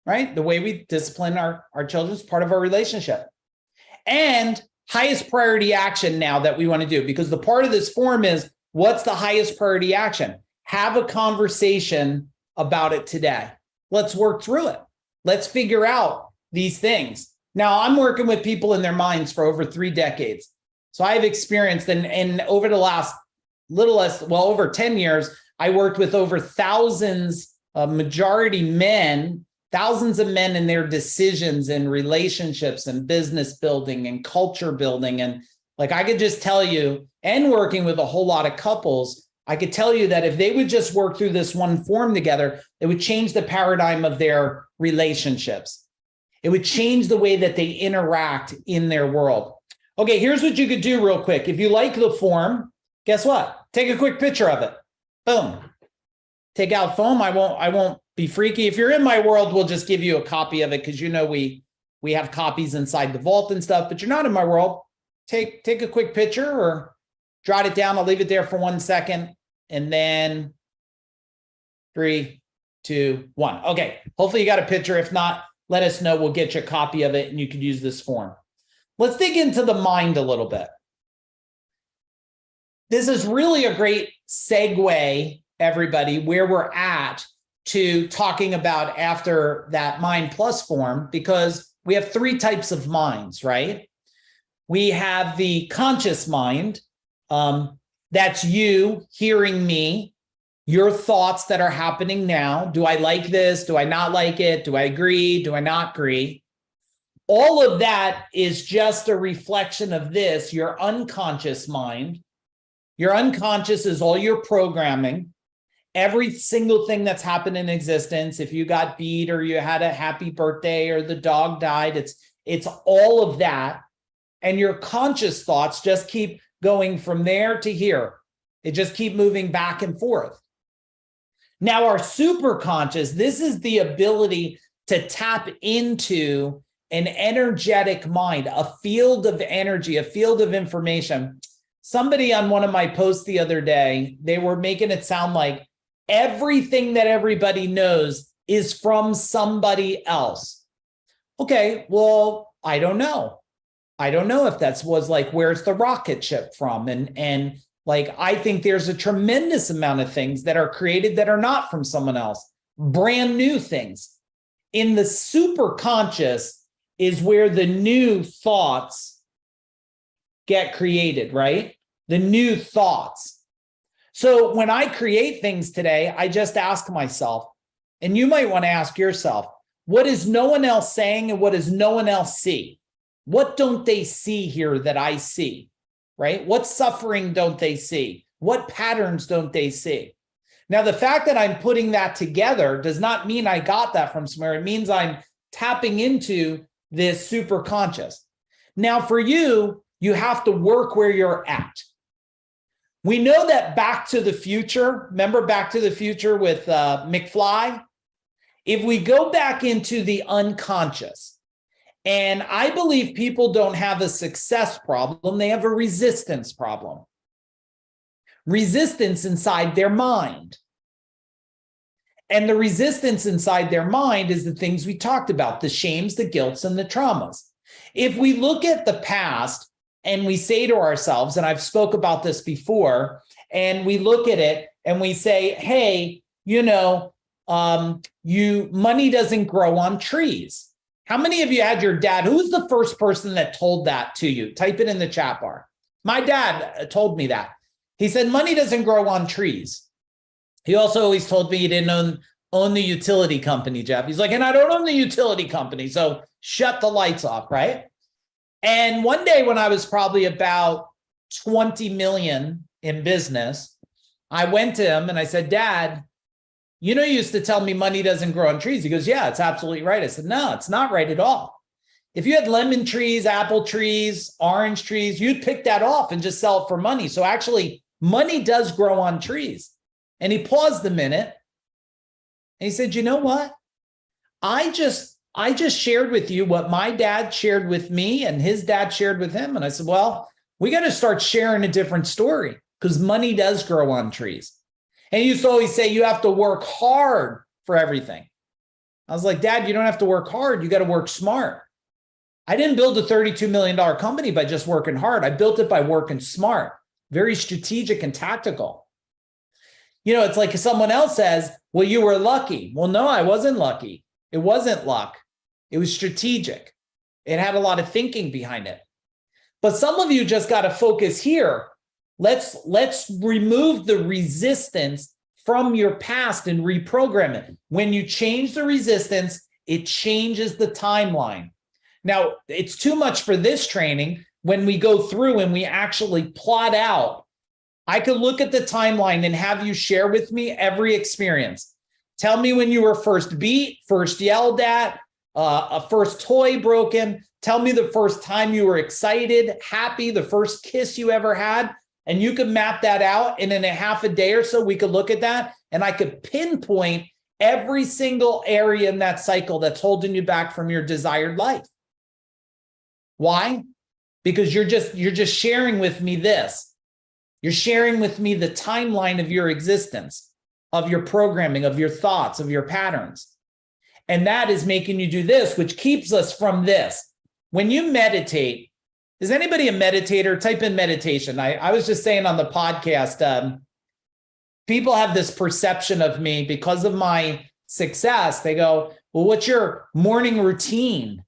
right? The way we discipline our children is part of our relationship. And highest priority action now that we want to do, because the part of this form is, what's the highest priority action? Have a conversation about it today. Let's work through it. Let's figure out these things. Now, I'm working with people in their minds for over 3 decades. So I have experienced, and over the last over 10 years, I worked with over thousands of majority men, thousands of men in their decisions and relationships and business building and culture building. And like, I could just tell you, and working with a whole lot of couples, I could tell you that if they would just work through this one form together, it would change the paradigm of their relationships. It would change the way that they interact in their world. Okay, here's what you could do real quick. If you like the form, guess what? Take a quick picture of it. Boom. Take out phone. I won't be freaky. If you're in my world, we'll just give you a copy of it because you know we have copies inside the vault and stuff, but you're not in my world. Take a quick picture or jot it down. I'll leave it there for 1 second. And then 3, 2, 1. Okay. Hopefully you got a picture. If not, let us know. We'll get you a copy of it and you can use this form. Let's dig into the mind a little bit. this is really a great segue, everybody, where we're at to talking about after that Mind Plus form, because we have three types of minds, right? We have the conscious mind. That's you hearing me, your thoughts that are happening now. Do I like this? Do I not like it? Do I agree? Do I not agree? All of that is just a reflection of this, your unconscious mind. Your unconscious is all your programming. Every single thing that's happened in existence, if you got beat or you had a happy birthday or the dog died, it's all of that. And your conscious thoughts just keep going from there to here. It just keep moving back and forth. Now, our superconscious, this is the ability to tap into an energetic mind, a field of energy, a field of information. Somebody on one of my posts the other day, they were making it sound like everything that everybody knows is from somebody else. Okay, well, I don't know. I don't know if that was like, where's the rocket ship from? And like, I think there's a tremendous amount of things that are created that are not from someone else, brand new things. In the super conscious is where the new thoughts get created, right? The new thoughts. So when I create things today, I just ask myself, and you might want to ask yourself, what is no one else saying and what does no one else see? What don't they see here that I see, right? What suffering don't they see? What patterns don't they see? Now, the fact that I'm putting that together does not mean I got that from somewhere. It means I'm tapping into this super conscious. Now, for you, you have to work where you're at. We know that Back to the Future, remember Back to the Future with McFly? If we go back into the unconscious, and I believe people don't have a success problem, they have a resistance problem. Resistance inside their mind. And the resistance inside their mind is the things we talked about, the shames, the guilts, and the traumas. If we look at the past and we say to ourselves, and I've spoke about this before, and we look at it and we say, hey, money doesn't grow on trees. How many of you had your dad? Who was the first person that told that to you? Type it in the chat bar. My dad told me that. He said, money doesn't grow on trees. He also always told me he didn't own the utility company, Jeff. He's like, and I don't own the utility company, so shut the lights off, right? And one day when I was probably about 20 million in business, I went to him and I said, Dad, you used to tell me money doesn't grow on trees. He goes, yeah, it's absolutely right. I said, no, it's not right at all. If you had lemon trees, apple trees, orange trees, you'd pick that off and just sell it for money. So actually, money does grow on trees. And he paused a minute and he said, you know what? I just shared with you what my dad shared with me and his dad shared with him. And I said, well, we got to start sharing a different story because money does grow on trees. And he used to always say, you have to work hard for everything. I was like, Dad, you don't have to work hard. You got to work smart. I didn't build a $32 million company by just working hard. I built it by working smart, very strategic and tactical. It's like if someone else says, well, you were lucky. Well, no, I wasn't lucky. It wasn't luck. It was strategic. It had a lot of thinking behind it. But some of you just got to focus here. Let's remove the resistance from your past and reprogram it. When you change the resistance, it changes the timeline. Now, it's too much for this training. When we go through and we actually plot out, I could look at the timeline and have you share with me every experience. Tell me when you were first beat, first yelled at, a first toy broken. Tell me the first time you were excited, happy, the first kiss you ever had. And you could map that out. And in a half a day or so, we could look at that. And I could pinpoint every single area in that cycle that's holding you back from your desired life. Why? Because you're just sharing with me this. You're sharing with me the timeline of your existence, of your programming, of your thoughts, of your patterns. And that is making you do this, which keeps us from this. When you meditate, Is anybody a meditator? Type in meditation. I was just saying on the podcast, people have this perception of me because of my success. They go, well, what's your morning routine?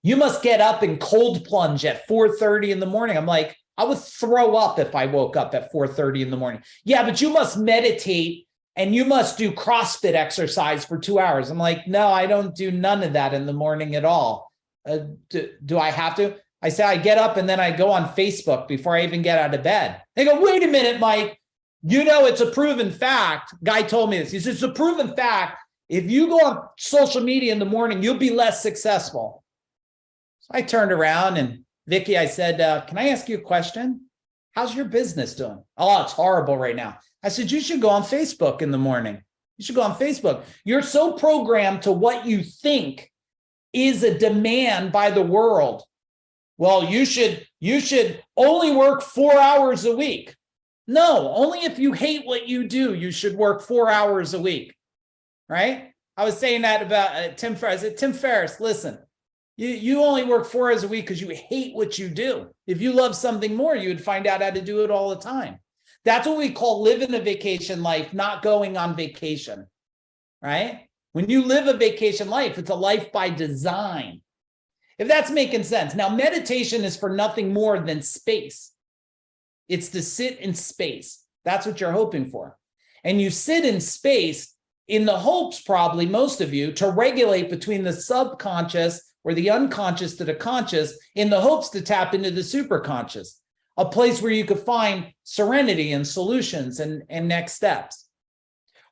You must get up and cold plunge at 4:30 in the morning. I'm like, I would throw up if I woke up at 4:30 in the morning. Yeah, but you must meditate and you must do CrossFit exercise for 2 hours. I'm like, no, I don't do none of that in the morning at all. Do I have to? I say I get up and then I go on Facebook before I even get out of bed. They go, wait a minute, Mike. You know, it's a proven fact. Guy told me this. He says, it's a proven fact. If you go on social media in the morning, you'll be less successful. So I turned around and Vicky, I said, can I ask you a question? How's your business doing? Oh, it's horrible right now. I said, you should go on Facebook in the morning. You should go on Facebook. You're so programmed to what you think is a demand by the world. Well, you should only work 4 hours a week. No, only if you hate what you do, you should work 4 hours a week, right? I was saying that about Tim Ferriss. I said, Tim Ferriss, listen, you only work 4 hours a week because you hate what you do. If you love something more, you would find out how to do it all the time. That's what we call living a vacation life, not going on vacation, right? When you live a vacation life, it's a life by design. If that's making sense. Now, meditation is for nothing more than space. It's to sit in space. That's what you're hoping for. And you sit in space in the hopes, probably most of you, to regulate between the subconscious or the unconscious to the conscious in the hopes to tap into the superconscious, a place where you could find serenity and solutions and next steps.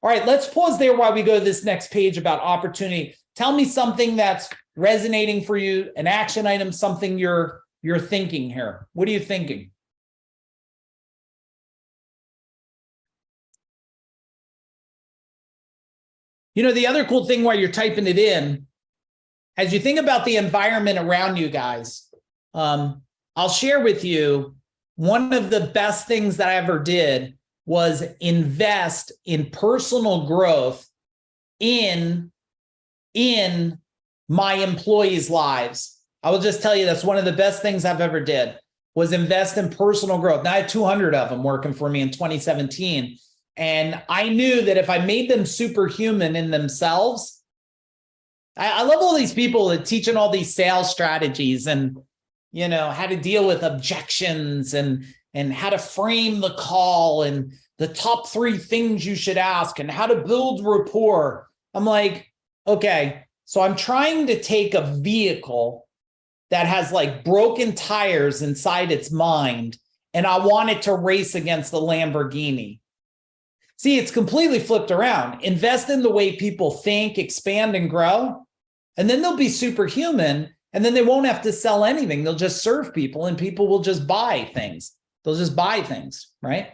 All right, let's pause there while we go to this next page about opportunity. Tell me something that's resonating for you, an action item, something you're thinking here. What are you thinking? You know, the other cool thing while you're typing it in, as you think about the environment around you guys, I'll share with you one of the best things that I ever did was invest in personal growth in my employees' lives. I will just tell you that's one of the best things I've ever did was invest in personal growth. Now I had 200 of them working for me in 2017. And I knew that if I made them superhuman in themselves, I love all these people that teaching all these sales strategies and, you know, how to deal with objections and how to frame the call and the top 3 things you should ask and how to build rapport. I'm like, okay, so I'm trying to take a vehicle that has like broken tires inside its mind, and I want it to race against the Lamborghini. See, it's completely flipped around. Invest in the way people think, expand, and grow, and then they'll be superhuman, and then they won't have to sell anything. They'll just serve people, and people will just buy things. They'll just buy things, right?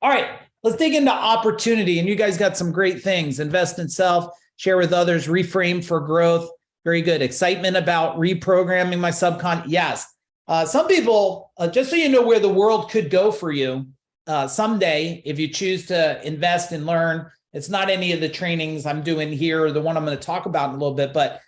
All right, let's dig into opportunity, and you guys got some great things. Invest in self, share with others, reframe for growth. Very good. Excitement about reprogramming my subconscious. Yes. Some people, just so you know where the world could go for you, someday, if you choose to invest and learn, it's not any of the trainings I'm doing here or the one I'm going to talk about in a little bit, but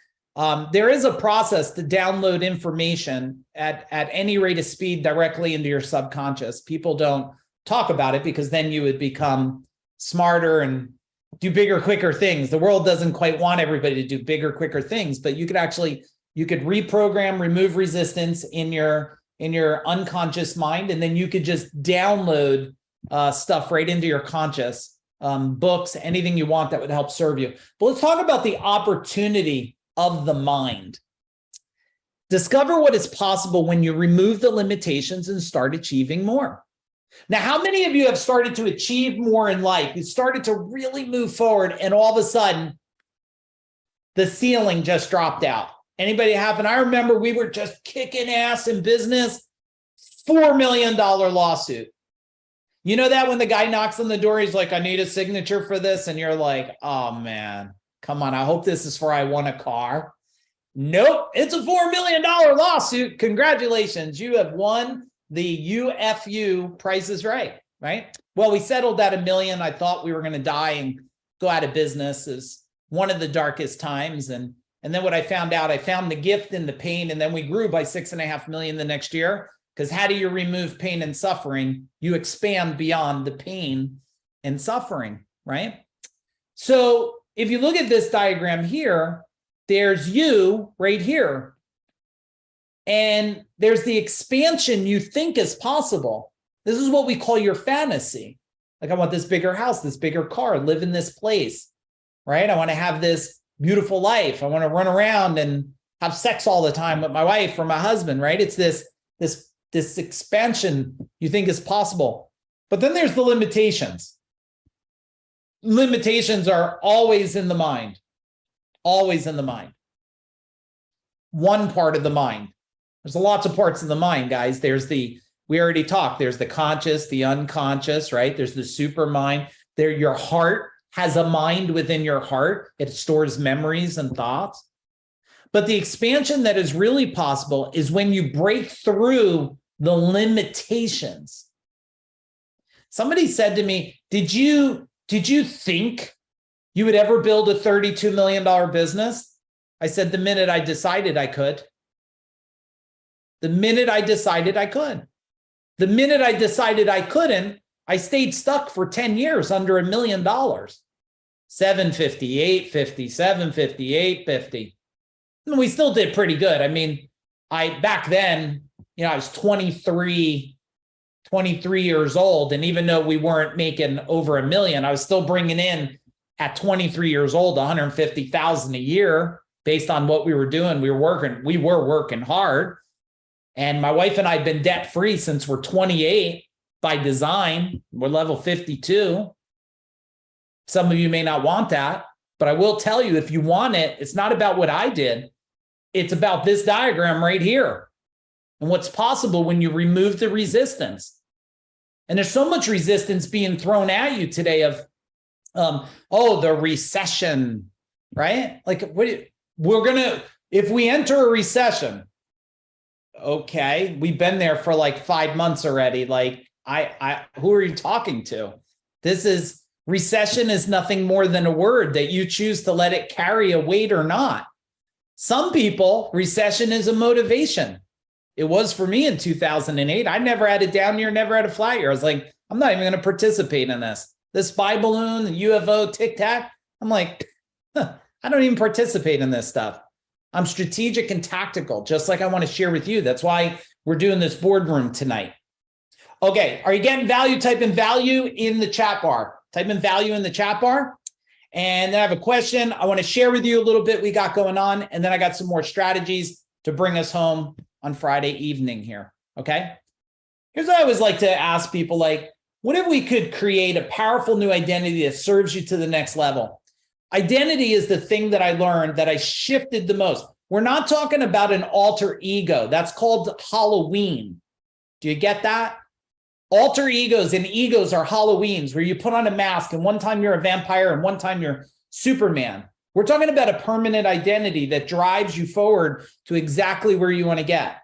there is a process to download information at any rate of speed directly into your subconscious. People don't talk about it because then you would become smarter and do bigger, quicker things. The world doesn't quite want everybody to do bigger, quicker things, but you could reprogram, remove resistance in your unconscious mind, and then you could just download stuff right into your conscious, books, anything you want that would help serve you. But let's talk about the opportunity of the mind. Discover what is possible when you remove the limitations and start achieving more. Now, how many of you have started to achieve more in life? You started to really move forward, and all of a sudden, the ceiling just dropped out. Anybody happen? I remember we were just kicking ass in business, $4 million lawsuit. You know that when the guy knocks on the door, he's like, I need a signature for this. And you're like, oh man, come on. I hope this is for I want a car. Nope. It's a $4 million lawsuit. Congratulations. You have won the UFU Price is Right, right? Well, we settled at $1 million. I thought we were going to die and go out of business. Is one of the darkest times. And And then what I found out, I found the gift in the pain, and then we grew by 6.5 million the next year. Because how do you remove pain and suffering? You expand beyond the pain and suffering, right? So if you look at this diagram here, there's you right here. And there's the expansion you think is possible. This is what we call your fantasy. Like, I want this bigger house, this bigger car, live in this place, right? I want to have this beautiful life. I want to run around and have sex all the time with my wife or my husband, right? It's this expansion you think is possible. But then there's the limitations. Limitations are always in the mind. Always in the mind. One part of the mind. There's lots of parts of the mind, guys. We already talked, there's the conscious, the unconscious, right? There's the super mind. There, your heart has a mind within your heart. It stores memories and thoughts. But the expansion that is really possible is when you break through the limitations. Somebody said to me, did you think you would ever build a $32 million business? I said, the minute I decided I could. The minute I decided I could. The minute I decided I couldn't, I stayed stuck for 10 years under $1 million. 750, 850, 750, 850. And we still did pretty good. I mean, back then, I was 23 years old. And even though we weren't making over $1 million, I was still bringing in at 23 years old, $150,000 a year based on what we were doing. We were working hard. And my wife and I have been debt free since we're 28 by design. We're level 52. Some of you may not want that, but I will tell you, if you want it, it's not about what I did. It's about this diagram right here and what's possible when you remove the resistance. And there's so much resistance being thrown at you today of, the recession, right? Like, if we enter a recession, okay, we've been there for like 5 months already. Like, who are you talking to? Recession is nothing more than a word that you choose to let it carry a weight or not. Some people, recession is a motivation. It was for me in 2008. I never had a down year, never had a flat year. I was like, I'm not even going to participate in this. This spy balloon, the UFO, tic tac. I'm like, I don't even participate in this stuff. I'm strategic and tactical, just like I want to share with you. That's why we're doing this boardroom tonight. Okay, are you getting value? Type in value in the chat bar. Type in value in the chat bar. And then I have a question I want to share with you a little bit we got going on. And then I got some more strategies to bring us home on Friday evening here. Okay. Here's what I always like to ask people, like, what if we could create a powerful new identity that serves you to the next level? Identity is the thing that I learned that I shifted the most. We're not talking about an alter ego. That's called Halloween. Do you get that? Alter egos and egos are Halloweens, where you put on a mask and one time you're a vampire and one time you're Superman. We're talking about a permanent identity that drives you forward to exactly where you want to get.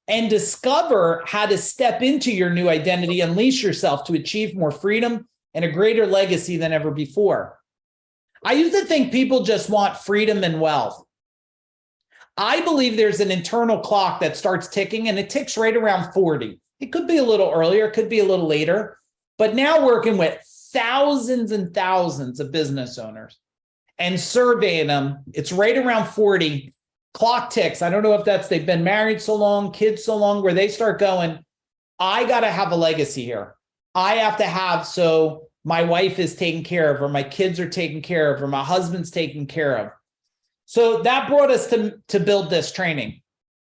And discover how to step into your new identity, unleash yourself to achieve more freedom and a greater legacy than ever before. I used to think people just want freedom and wealth. I believe there's an internal clock that starts ticking, and it ticks right around 40. It could be a little earlier, it could be a little later, but now working with thousands and thousands of business owners and surveying them, it's right around 40. Clock ticks. I don't know if they've been married so long, kids so long, where they start going, I got to have a legacy here. I have to have, so my wife is taken care of, or my kids are taken care of, or my husband's taken care of. So that brought us to build this training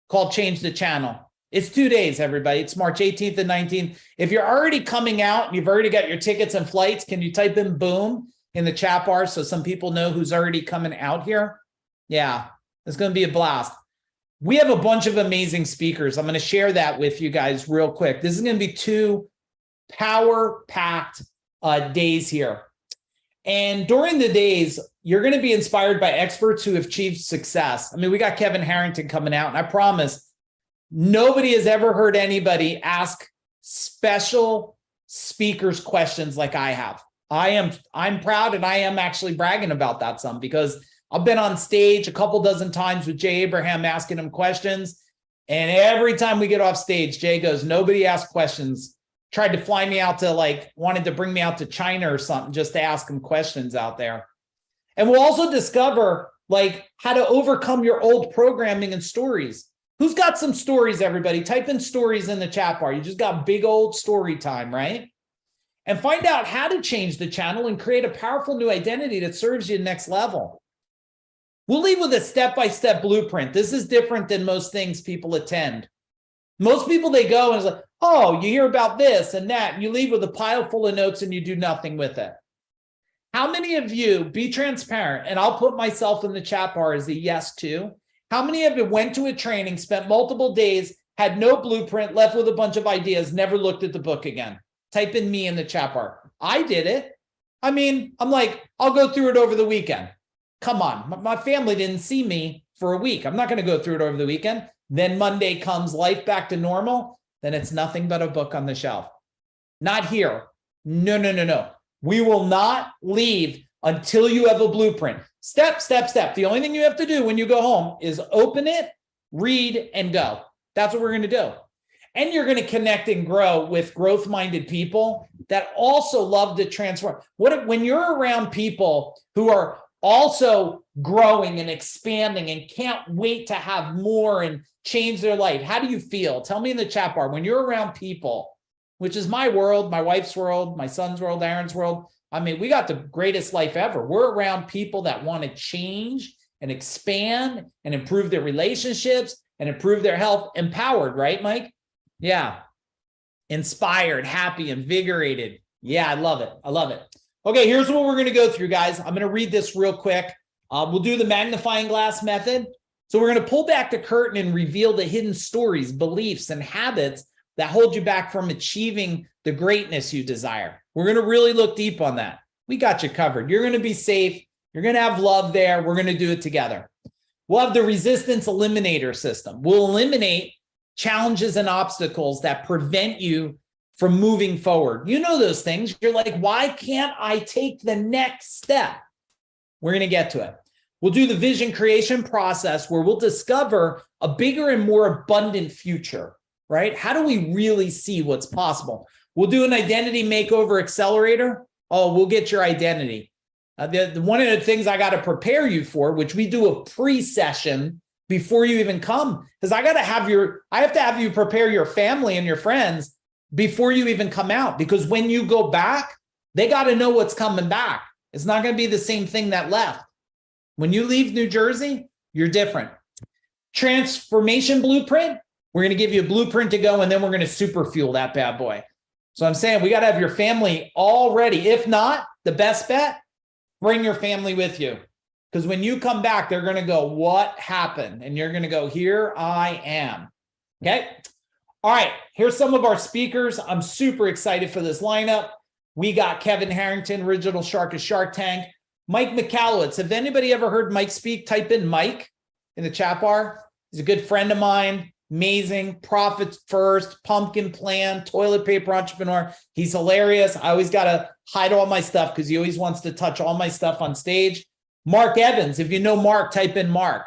called Change the Channel. It's 2 days, everybody. It's March 18th and 19th. If you're already coming out and you've already got your tickets and flights, can you type in boom in the chat bar so some people know who's already coming out here? Yeah, it's going to be a blast. We have a bunch of amazing speakers. I'm going to share that with you guys real quick. This is going to be 2 power-packed days here. And during the days, you're going to be inspired by experts who have achieved success. I mean, we got Kevin Harrington coming out, and I promise nobody has ever heard anybody ask special speakers questions like I have. I'm proud, and I am actually bragging about that some, because I've been on stage a couple dozen times with Jay Abraham asking him questions. And every time we get off stage, Jay goes, nobody asked questions. Tried to fly me out to wanted to bring me out to China or something just to ask him questions out there. And we'll also discover how to overcome your old programming and stories. Who's got some stories, everybody? Type in stories in the chat bar. You just got big old story time, right? And find out how to change the channel and create a powerful new identity that serves you next level. We'll leave with a step-by-step blueprint. This is different than most things people attend. Most people, they go and it's like, oh, you hear about this and that, and you leave with a pile full of notes and you do nothing with it. How many of you, be transparent, and I'll put myself in the chat bar as a yes too. How many of you went to a training, spent multiple days, had no blueprint, left with a bunch of ideas, never looked at the book again? Type in me in the chat bar. I did it. I mean, I'm like, I'll go through it over the weekend. Come on, my family didn't see me for a week. I'm not going to go through it over the weekend. Then Monday comes, life back to normal. Then it's nothing but a book on the shelf. Not here. No. We will not leave until you have a blueprint. Step. The only thing you have to do when you go home is open it, read, and go. That's what we're going to do. And you're going to connect and grow with growth-minded people that also love to transform. When you're around people who are also growing and expanding and can't wait to have more and change their life, how do you feel? Tell me in the chat bar. When you're around people, which is my world, my wife's world, my son's world, Aaron's world, I mean, we got the greatest life ever. We're around people that want to change and expand and improve their relationships and improve their health. Empowered, right, Mike? Yeah. Inspired, happy, invigorated. Yeah, I love it. Okay, here's what we're going to go through, guys. I'm going to read this real quick. We'll do the magnifying glass method. So we're going to pull back the curtain and reveal the hidden stories, beliefs, and habits that hold you back from achieving the greatness you desire. We're going to really look deep on that. We got you covered. You're going to be safe. You're going to have love there. We're going to do it together. We'll have the resistance eliminator system. We'll eliminate challenges and obstacles that prevent you from moving forward. You know those things. You're like, why can't I take the next step? We're going to get to it. We'll do the vision creation process where we'll discover a bigger and more abundant future, right? How do we really see what's possible? We'll do an identity makeover accelerator. Oh, we'll get your identity. One of the things I got to prepare you for, which we do a pre-session before you even come, because I have to have you prepare your family and your friends before you even come out. Because when you go back, they got to know what's coming back. It's not going to be the same thing that left. When you leave New Jersey, you're different. Transformation blueprint. We're going to give you a blueprint to go, and then we're going to super fuel that bad boy. So I'm saying we got to have your family all ready. If not, the best bet, bring your family with you. Because when you come back, they're going to go, what happened? And you're going to go, here I am. Okay. All right. Here's some of our speakers. I'm super excited for this lineup. We got Kevin Harrington, original Shark of Shark Tank. Mike Michalowicz. Have anybody ever heard Mike speak? Type in Mike in the chat bar. He's a good friend of mine. Amazing. Profits first, pumpkin plan, toilet paper entrepreneur. He's hilarious. I always got to hide all my stuff because he always wants to touch all my stuff on stage. Mark Evans. If you know Mark, type in Mark.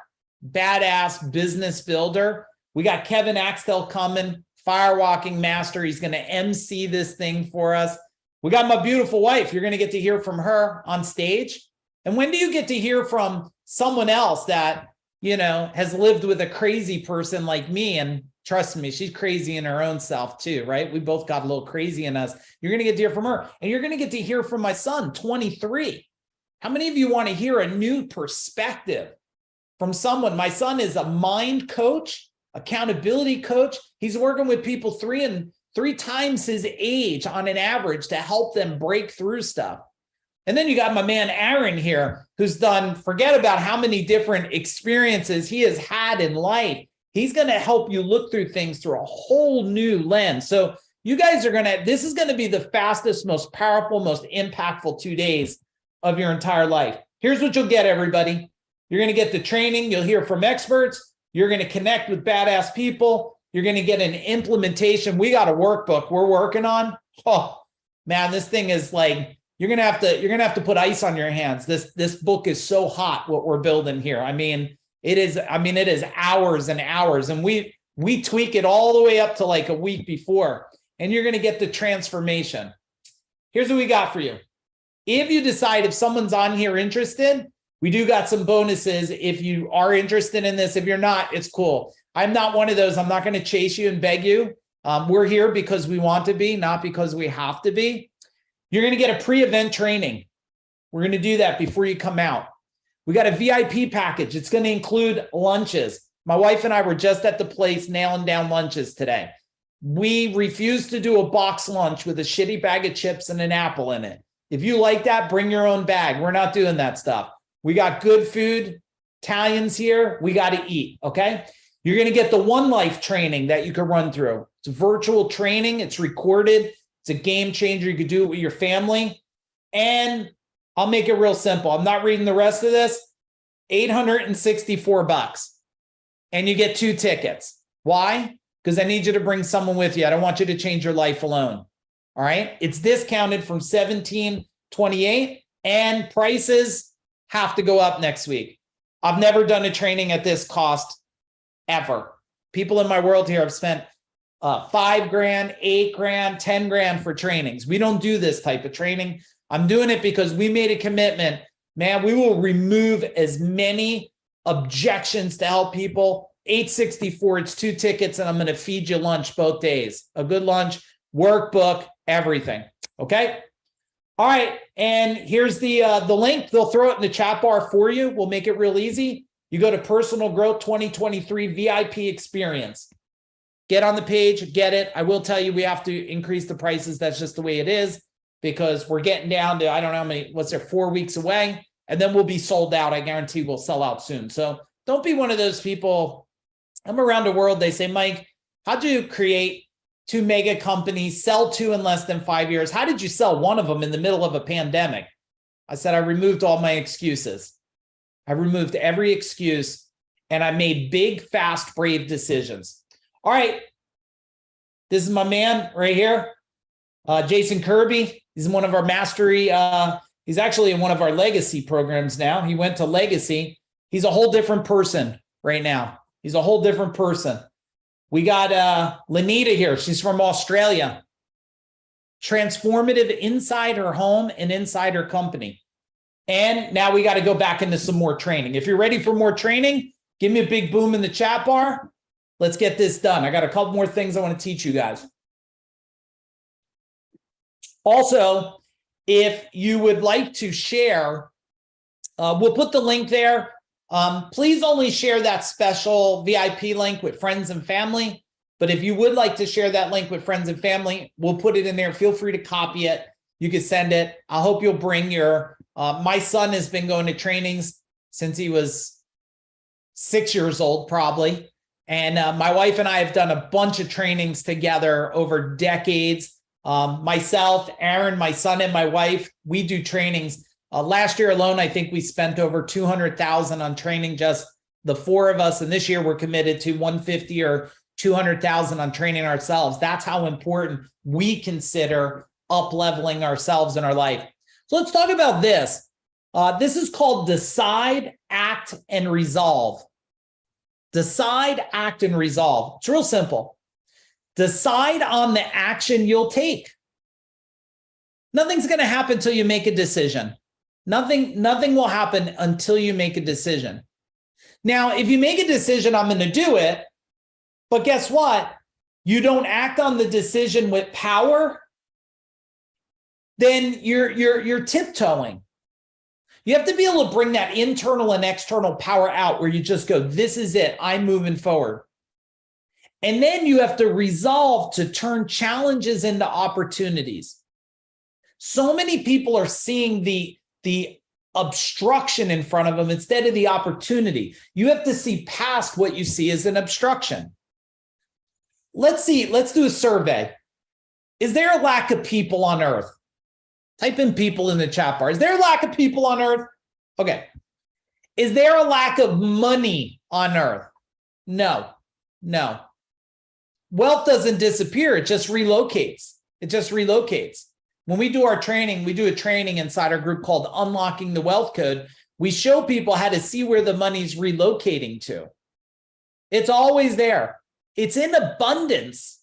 Badass business builder. We got Kevin Axtell coming, firewalking master. He's going to MC this thing for us. We got my beautiful wife. You're going to get to hear from her on stage. And when do you get to hear from someone else that, you know, has lived with a crazy person like me? And trust me, she's crazy in her own self too, right? We both got a little crazy in us. You're going to get to hear from her. And you're going to get to hear from my son, 23. How many of you want to hear a new perspective from someone? My son is a mind coach, accountability coach. He's working with people three times his age on an average to help them break through stuff. And then you got my man Aaron here, who's done, forget about how many different experiences he has had in life. He's going to help you look through things through a whole new lens. So you guys are going to, this is going to be the fastest, most powerful, most impactful 2 days of your entire life. Here's what you'll get, everybody. You're going to get the training. You'll hear from experts. You're going to connect with badass people. You're going to get an implementation. We got a workbook we're working on. Oh, man, this thing is like you're gonna have to put ice on your hands. This book is so hot, what we're building here. It is hours and hours, and we tweak it all the way up to like a week before, and you're gonna get the transformation. Here's what we got for you. If you decide, if someone's on here interested, we do got some bonuses if you are interested in this. If you're not, it's cool. I'm not one of those. I'm not going to chase you and beg you. We're here because we want to be, not because we have to be. You're going to get a pre-event training. We're going to do that before you come out. We got a VIP package. It's going to include lunches. My wife and I were just at the place nailing down lunches today. We refuse to do a box lunch with a shitty bag of chips and an apple in it. If you like that, bring your own bag. We're not doing that stuff. We got good food, Italians here. We got to eat, okay? You're going to get the One Life training that you can run through. It's virtual training. It's recorded. It's a game changer. You could do it with your family. And I'll make it real simple. I'm not reading the rest of this. $864. And you get 2 tickets. Why? Because I need you to bring someone with you. I don't want you to change your life alone. All right. It's discounted from $17.28, and prices have to go up next week. I've never done a training at this cost ever. People in my world here have spent $5,000, $8,000, $10,000 for trainings. We don't do this type of training. I'm doing it because we made a commitment. Man, we will remove as many objections to help people. $864, it's 2 tickets, and I'm going to feed you lunch both days. A good lunch, workbook, everything. Okay. All right. And here's the link. They'll throw it in the chat bar for you. We'll make it real easy. You go to Personal Growth 2023 VIP experience. Get on the page, get it. I will tell you, we have to increase the prices. That's just the way it is, because we're getting down to, I don't know how many, 4 weeks away, and then we'll be sold out. I guarantee we'll sell out soon. So don't be one of those people. I'm around the world. They say, Mike, how'd you create 2 mega companies, sell 2 in less than 5 years? How did you sell one of them in the middle of a pandemic? I said, I removed all my excuses. I removed every excuse, and I made big, fast, brave decisions. All right. This is my man right here, Jason Kirby. He's one of our mastery. He's actually in one of our legacy programs now. He went to legacy. He's a whole different person right now. He's a whole different person. We got Lenita here. She's from Australia. Transformative inside her home and inside her company. And now we got to go back into some more training. If you're ready for more training, give me a big boom in the chat bar. Let's get this done. I got a couple more things I want to teach you guys. Also, if you would like to share, we'll put the link there. Please only share that special VIP link with friends and family. But if you would like to share that link with friends and family, we'll put it in there. Feel free to copy it. You can send it. I hope you'll bring your, my son has been going to trainings since he was 6 years old, probably. And my wife and I have done a bunch of trainings together over decades. Myself, Aaron, my son, and my wife, we do trainings. Last year alone, I think we spent over $200,000 on training, just the 4 of us. And this year we're committed to $150,000 or $200,000 on training ourselves. That's how important we consider up-leveling ourselves in our life. So let's talk about this. This is called decide, act, and resolve. Decide, act, and resolve. It's real simple. Decide on the action you'll take. Nothing's going to happen until you make a decision. Nothing will happen until you make a decision. Now, if you make a decision, I'm going to do it, but guess what? You don't act on the decision with power, then you're tiptoeing. You have to be able to bring that internal and external power out where you just go, this is it, I'm moving forward. And then you have to resolve to turn challenges into opportunities. So many people are seeing the obstruction in front of them instead of the opportunity. You have to see past what you see as an obstruction. Let's do a survey. Is there a lack of people on earth? Type in people in the chat bar. Is there a lack of people on earth? Okay. Is there a lack of money on earth? No. Wealth doesn't disappear. It just relocates. when we do our training, we do a training inside our group called Unlocking the Wealth Code. We show people how to see where the money's relocating to. It's always there. It's in abundance.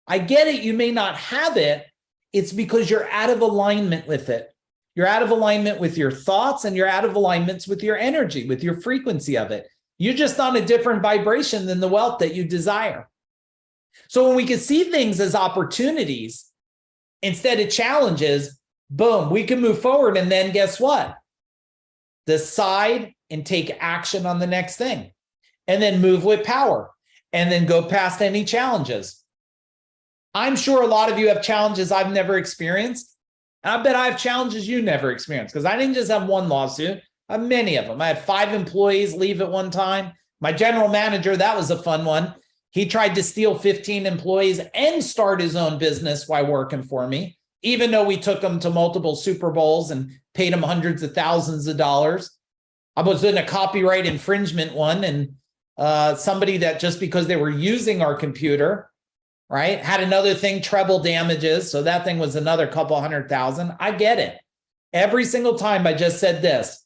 I get it. You may not have it. It's because you're out of alignment with it. You're out of alignment with your thoughts, and you're out of alignments with your energy, with your frequency of it. You're just on a different vibration than the wealth that you desire. So when we can see things as opportunities instead of challenges, boom, we can move forward. And then guess what? Decide and take action on the next thing, and then move with power, and then go past any challenges. I'm sure a lot of you have challenges I've never experienced. I bet I have challenges you never experienced, because I didn't just have one lawsuit. I have many of them. I had 5 employees leave at one time. My general manager, that was a fun one. He tried to steal 15 employees and start his own business while working for me, even though we took him to multiple Super Bowls and paid him hundreds of thousands of dollars. I was in a copyright infringement one, and somebody that just because they were using our computer, right, had another thing, treble damages. So that thing was another couple $100,000. I get it. Every single time I just said this,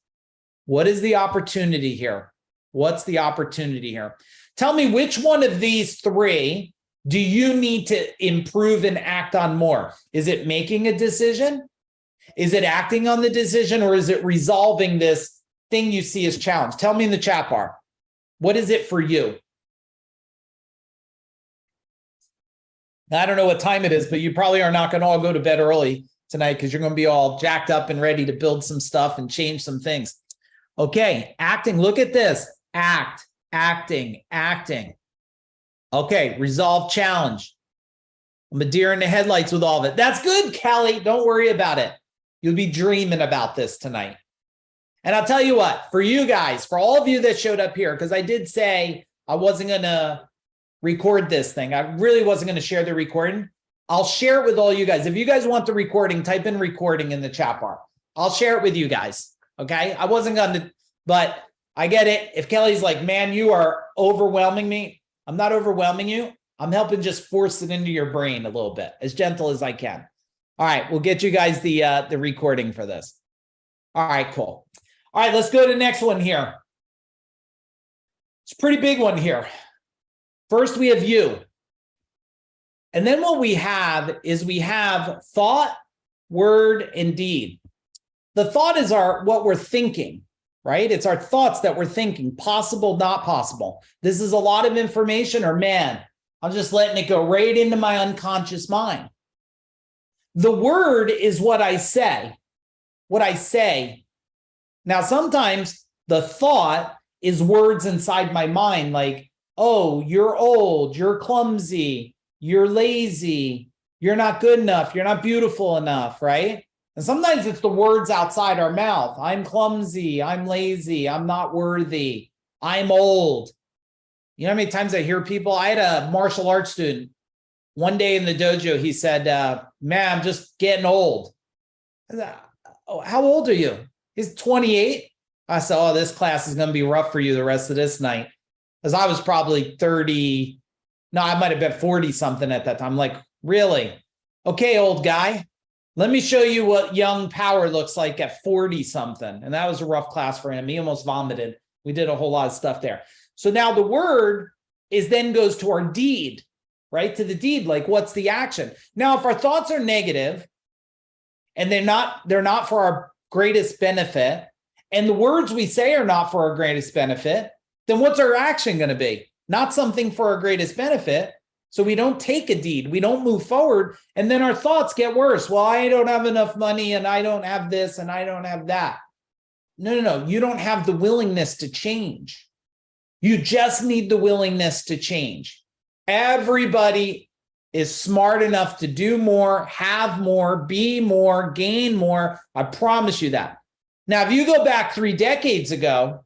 what is the opportunity here? What's the opportunity here? Tell me, which one of these 3 do you need to improve and act on more? Is it making a decision? Is it acting on the decision? Or is it resolving this thing you see as challenge? Tell me in the chat bar. What is it for you? I don't know what time it is, but you probably are not going to all go to bed early tonight, because you're going to be all jacked up and ready to build some stuff and change some things. Okay, acting. Look at this. Act, acting, acting. Okay, resolve challenge. I'm a deer in the headlights with all of it. That's good, Kelly. Don't worry about it. You'll be dreaming about this tonight. And I'll tell you what, for you guys, for all of you that showed up here, because I did say I wasn't going to record this thing. I really wasn't going to share the recording. I'll share it with all you guys. If you guys want the recording, type in recording in the chat bar. I'll share it with you guys. Okay. I wasn't going to, but I get it. If Kelly's like, man, you are overwhelming me. I'm not overwhelming you. I'm helping just force it into your brain a little bit, as gentle as I can. All right. We'll get you guys the recording for this. All right, cool. All right, let's go to the next one here. It's a pretty big one here. First, we have you. And then what we have is we have thought, word, and deed. The thought is what we're thinking, right? It's our thoughts that we're thinking, possible, not possible. This is a lot of information, or man, I'm just letting it go right into my unconscious mind. The word is what I say. What I say. Now, sometimes the thought is words inside my mind, like, oh, you're old, you're clumsy, you're lazy, you're not good enough, you're not beautiful enough, right? And sometimes it's the words outside our mouth. I'm clumsy, I'm lazy, I'm not worthy, I'm old. You know how many times I hear people? I had a martial arts student one day in the dojo. He said, man, I'm just getting old. I said, oh, how old are you? He's 28. I said, oh, this class is going to be rough for you the rest of this night. Because I was probably 30. No, I might have been 40 something at that time. I'm like, really? Okay, old guy, let me show you what young power looks like at 40 something. And that was a rough class for him. He almost vomited. We did a whole lot of stuff there. So now the word is then goes to our deed, right? To the deed, like what's the action? Now, if our thoughts are negative and they're not for our greatest benefit, and the words we say are not for our greatest benefit, then what's our action going to be? Not something for our greatest benefit. So we don't take a deed, we don't move forward, and then our thoughts get worse. Well, I don't have enough money, and I don't have this, and I don't have that. No. You don't have the willingness to change. You just need the willingness to change. Everybody is smart enough to do more, have more, be more, gain more. I promise you that. Now, if you go back 3 decades ago,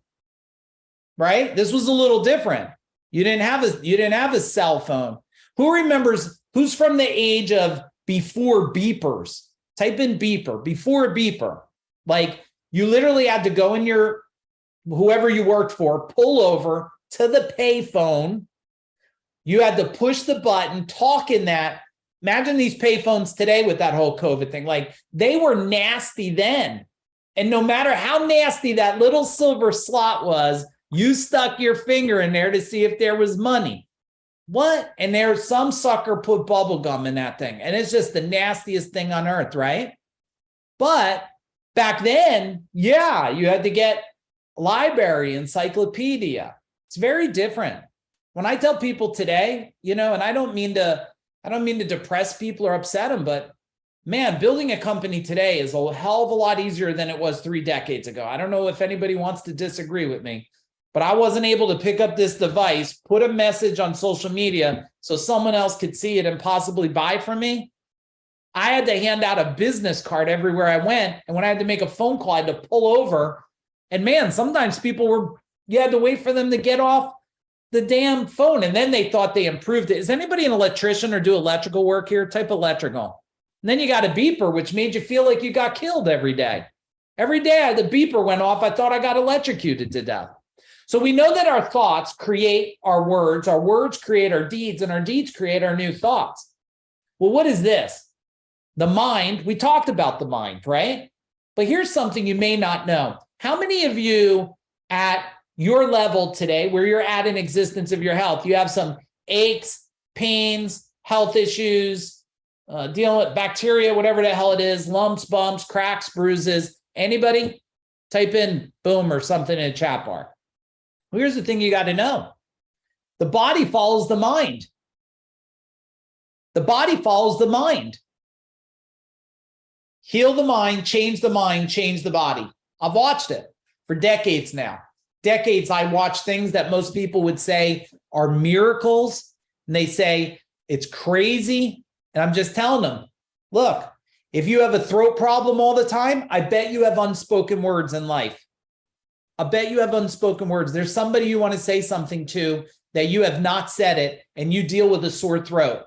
right, this was a little different. You didn't have a cell phone. Who remembers, who's from the age of before beepers? Type in beeper, before beeper. Like you literally had to go in your, whoever you worked for, pull over to the pay phone. You had to push the button, talk in that Imagine these payphones today with that whole COVID thing. Like, they were nasty then. And no matter how nasty that little silver slot was, you stuck your finger in there to see if there was money. What? And there's some sucker put bubble gum in that thing. And it's just the nastiest thing on earth, right? But back then, yeah, you had to get library, encyclopedia. It's very different. When I tell people today, and I don't mean to depress people or upset them, but man, building a company today is a hell of a lot easier than it was 3 decades ago. I don't know if anybody wants to disagree with me, but I wasn't able to pick up this device, put a message on social media so someone else could see it and possibly buy from me. I had to hand out a business card everywhere I went. And when I had to make a phone call, I had to pull over. And man, sometimes you had to wait for them to get off the damn phone. And then they thought they improved it. Is anybody an electrician or do electrical work here? Type electrical. And then you got a beeper, which made you feel like you got killed every day. Every day the beeper went off, I thought I got electrocuted to death. So we know that our thoughts create our words create our deeds, and our deeds create our new thoughts. Well, what is this? The mind, we talked about the mind, right? But here's something you may not know. How many of you at your level today, where you're at in existence of your health, you have some aches, pains, health issues, dealing with bacteria, whatever the hell it is, lumps, bumps, cracks, bruises? Anybody? Type in boom or something in a chat bar. Well, here's the thing you got to know. The body follows the mind. The body follows the mind. Heal the mind, change the body. I've watched it for decades now. Decades I watch things that most people would say are miracles. And they say it's crazy. And I'm just telling them, look, if you have a throat problem all the time, I bet you have unspoken words in life. I bet you have unspoken words. There's somebody you want to say something to that you have not said it, and you deal with a sore throat.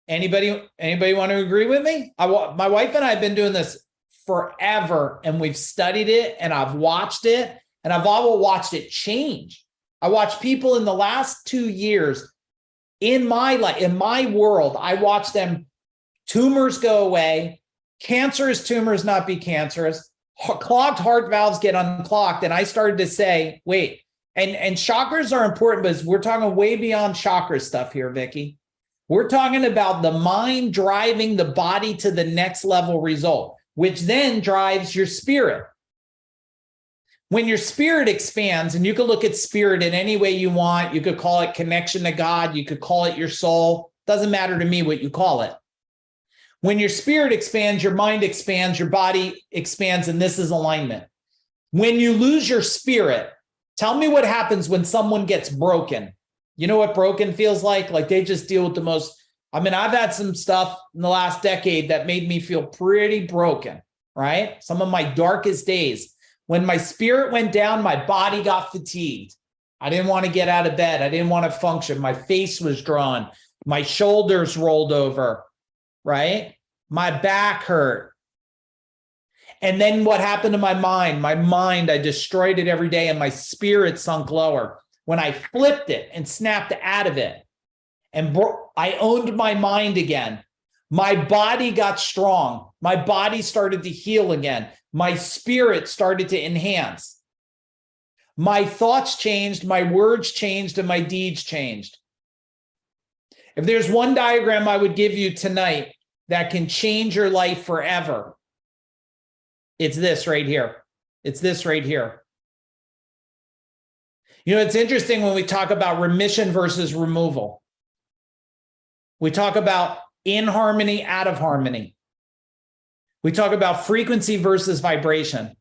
Anybody want to agree with me? My wife and I have been doing this forever, and we've studied it, and I've watched it, and I've all watched it change. I watched people in the last 2 years in my life, in my world, I watched them, tumors go away, cancerous tumors not be cancerous, clogged heart valves get unclogged. And I started to say, wait, and chakras are important, but we're talking way beyond chakra stuff here, Vicky. We're talking about the mind driving the body to the next level result, which then drives your spirit. When your spirit expands, and you can look at spirit in any way you want, you could call it connection to God, you could call it your soul, doesn't matter to me what you call it. When your spirit expands, your mind expands, your body expands, and this is alignment. When you lose your spirit, tell me what happens when someone gets broken. You know what broken feels like? Like they just deal with the most. I mean, I've had some stuff in the last decade that made me feel pretty broken, right? Some of my darkest days. When my spirit went down, my body got fatigued. I didn't want to get out of bed. I didn't want to function. My face was drawn. My shoulders rolled over, right? My back hurt. And then what happened to my mind? My mind, I destroyed it every day, and my spirit sunk lower. When I flipped it and snapped out of it, and I owned my mind again, my body got strong. My body started to heal again. My spirit started to enhance. My thoughts changed, my words changed, and my deeds changed. If there's one diagram I would give you tonight that can change your life forever, it's this right here. It's this right here. You know, it's interesting when we talk about remission versus removal. We talk about in harmony, out of harmony. We talk about frequency versus vibration.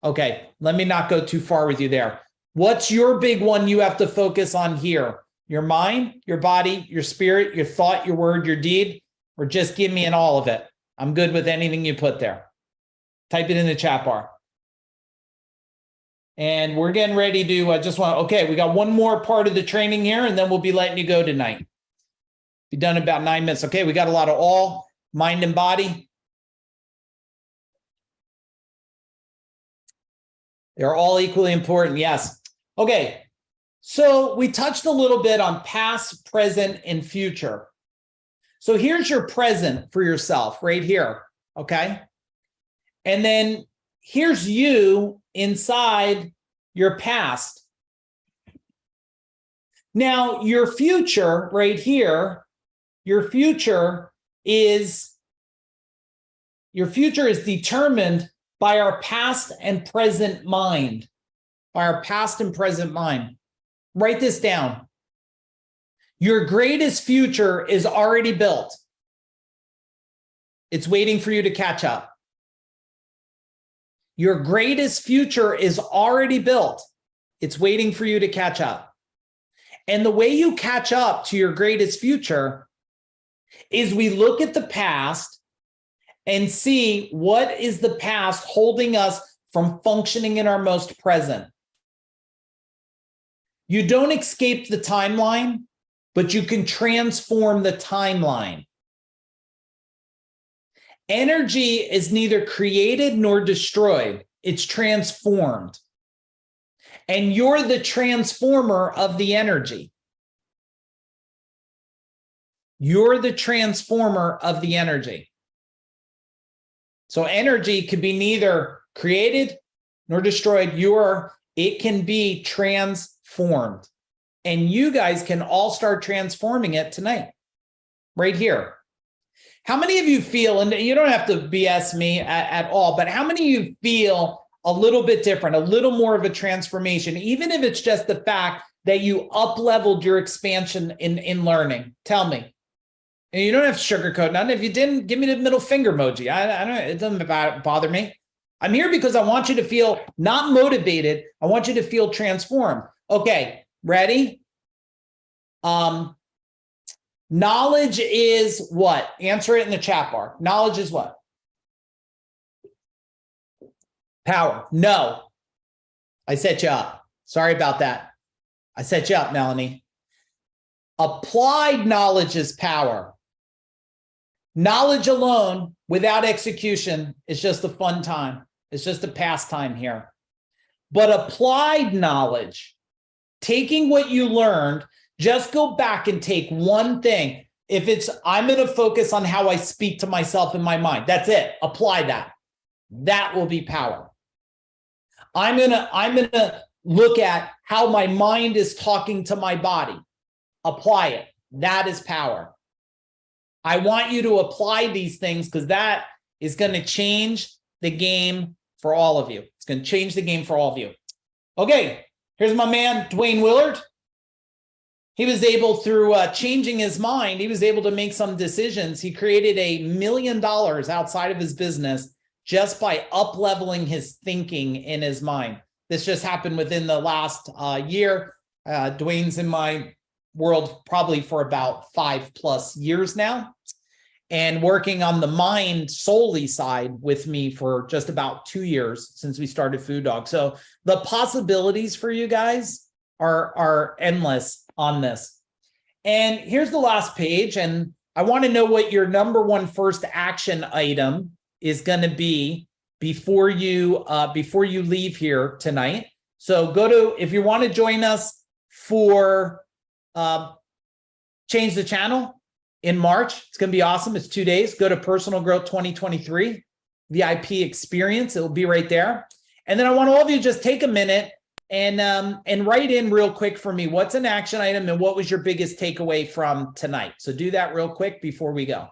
Okay, let me not go too far with you there. What's your big one you have to focus on here? Your mind, your body, your spirit, your thought, your word, your deed, or just give me an all of it? I'm good with anything you put there. Type it in the chat bar. And we're getting ready to, okay, we got one more part of the training here, and then we'll be letting you go tonight. Be done in about 9 minutes. Okay, we got a lot of all, mind and body. They're all equally important, yes. Okay, so we touched a little bit on past, present, and future. So here's your present for yourself right here, okay? And then here's you inside your past. Now, your future right here, your future is determined by our past and present mind. By our past and present mind. Write this down. Your greatest future is already built. It's waiting for you to catch up. Your greatest future is already built. It's waiting for you to catch up. And the way you catch up to your greatest future is we look at the past and see what is the past holding us from functioning in our most present. You don't escape the timeline, but you can transform the timeline. Energy is neither created nor destroyed. It's transformed. And you're the transformer of the energy. You're the transformer of the energy. So energy could be neither created nor destroyed. It can be transformed. And you guys can all start transforming it tonight, right here. How many of you feel, and you don't have to BS me at all, but how many of you feel a little bit different, a little more of a transformation, even if it's just the fact that you up-leveled your expansion in learning? Tell me. And you don't have to sugarcoat nothing. If you didn't, give me the middle finger emoji. I don't. It doesn't bother me. I'm here because I want you to feel not motivated. I want you to feel transformed. Okay, ready? Knowledge is what? Answer it in the chat bar. Knowledge is what? Power. No. I set you up. Sorry about that. I set you up, Melanie. Applied knowledge is power. Knowledge alone without execution is just a fun time. It's just a pastime here. But applied knowledge, taking what you learned, just go back and take one thing. If it's, I'm going to focus on how I speak to myself in my mind. That's it. Apply that. That will be power. I'm going to look at how my mind is talking to my body. Apply it. That is power. I want you to apply these things because that is going to change the game for all of you. It's going to change the game for all of you. Okay, here's my man, Dwayne Willard. He was able, through changing his mind, he was able to make some decisions. He created $1 million outside of his business just by up-leveling his thinking in his mind. This just happened within the last year. Dwayne's in my world probably for about 5+ years now, and working on the mind solely side with me for just about 2 years since we started Food Dog. So the possibilities for you guys are endless on this. And here's the last page, and I want to know what your number one first action item is going to be before you leave here tonight. So go to, if you want to join us for Change the Channel in March, it's going to be awesome. It's 2 days. Go to Personal Growth 2023 VIP experience. It will be right there. And then I want all of you just take a minute and write in real quick for me. What's an action item and what was your biggest takeaway from tonight? So do that real quick before we go.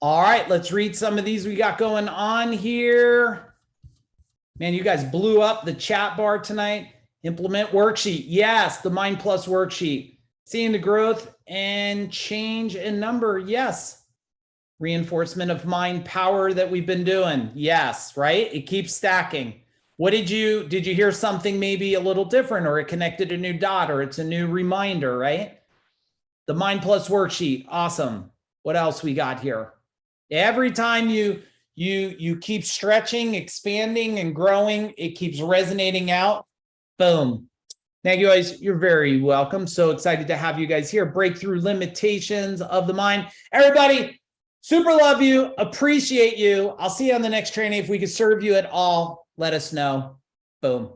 All right, let's read some of these we got going on here. Man, you guys blew up the chat bar tonight. Implement worksheet. Yes, the Mind Plus worksheet. Seeing the growth and change in number. Yes. Reinforcement of mind power that we've been doing. Yes, right? It keeps stacking. What did you hear something maybe a little different, or it connected a new dot, or it's a new reminder, right? The Mind Plus worksheet. Awesome. What else we got here? Every time you keep stretching, expanding, and growing, it keeps resonating out. Boom. Thank you guys. You're very welcome. So excited to have you guys here. Breakthrough limitations of the mind. Everybody, super love you. Appreciate you. I'll see you on the next training. If we could serve you at all, let us know. Boom.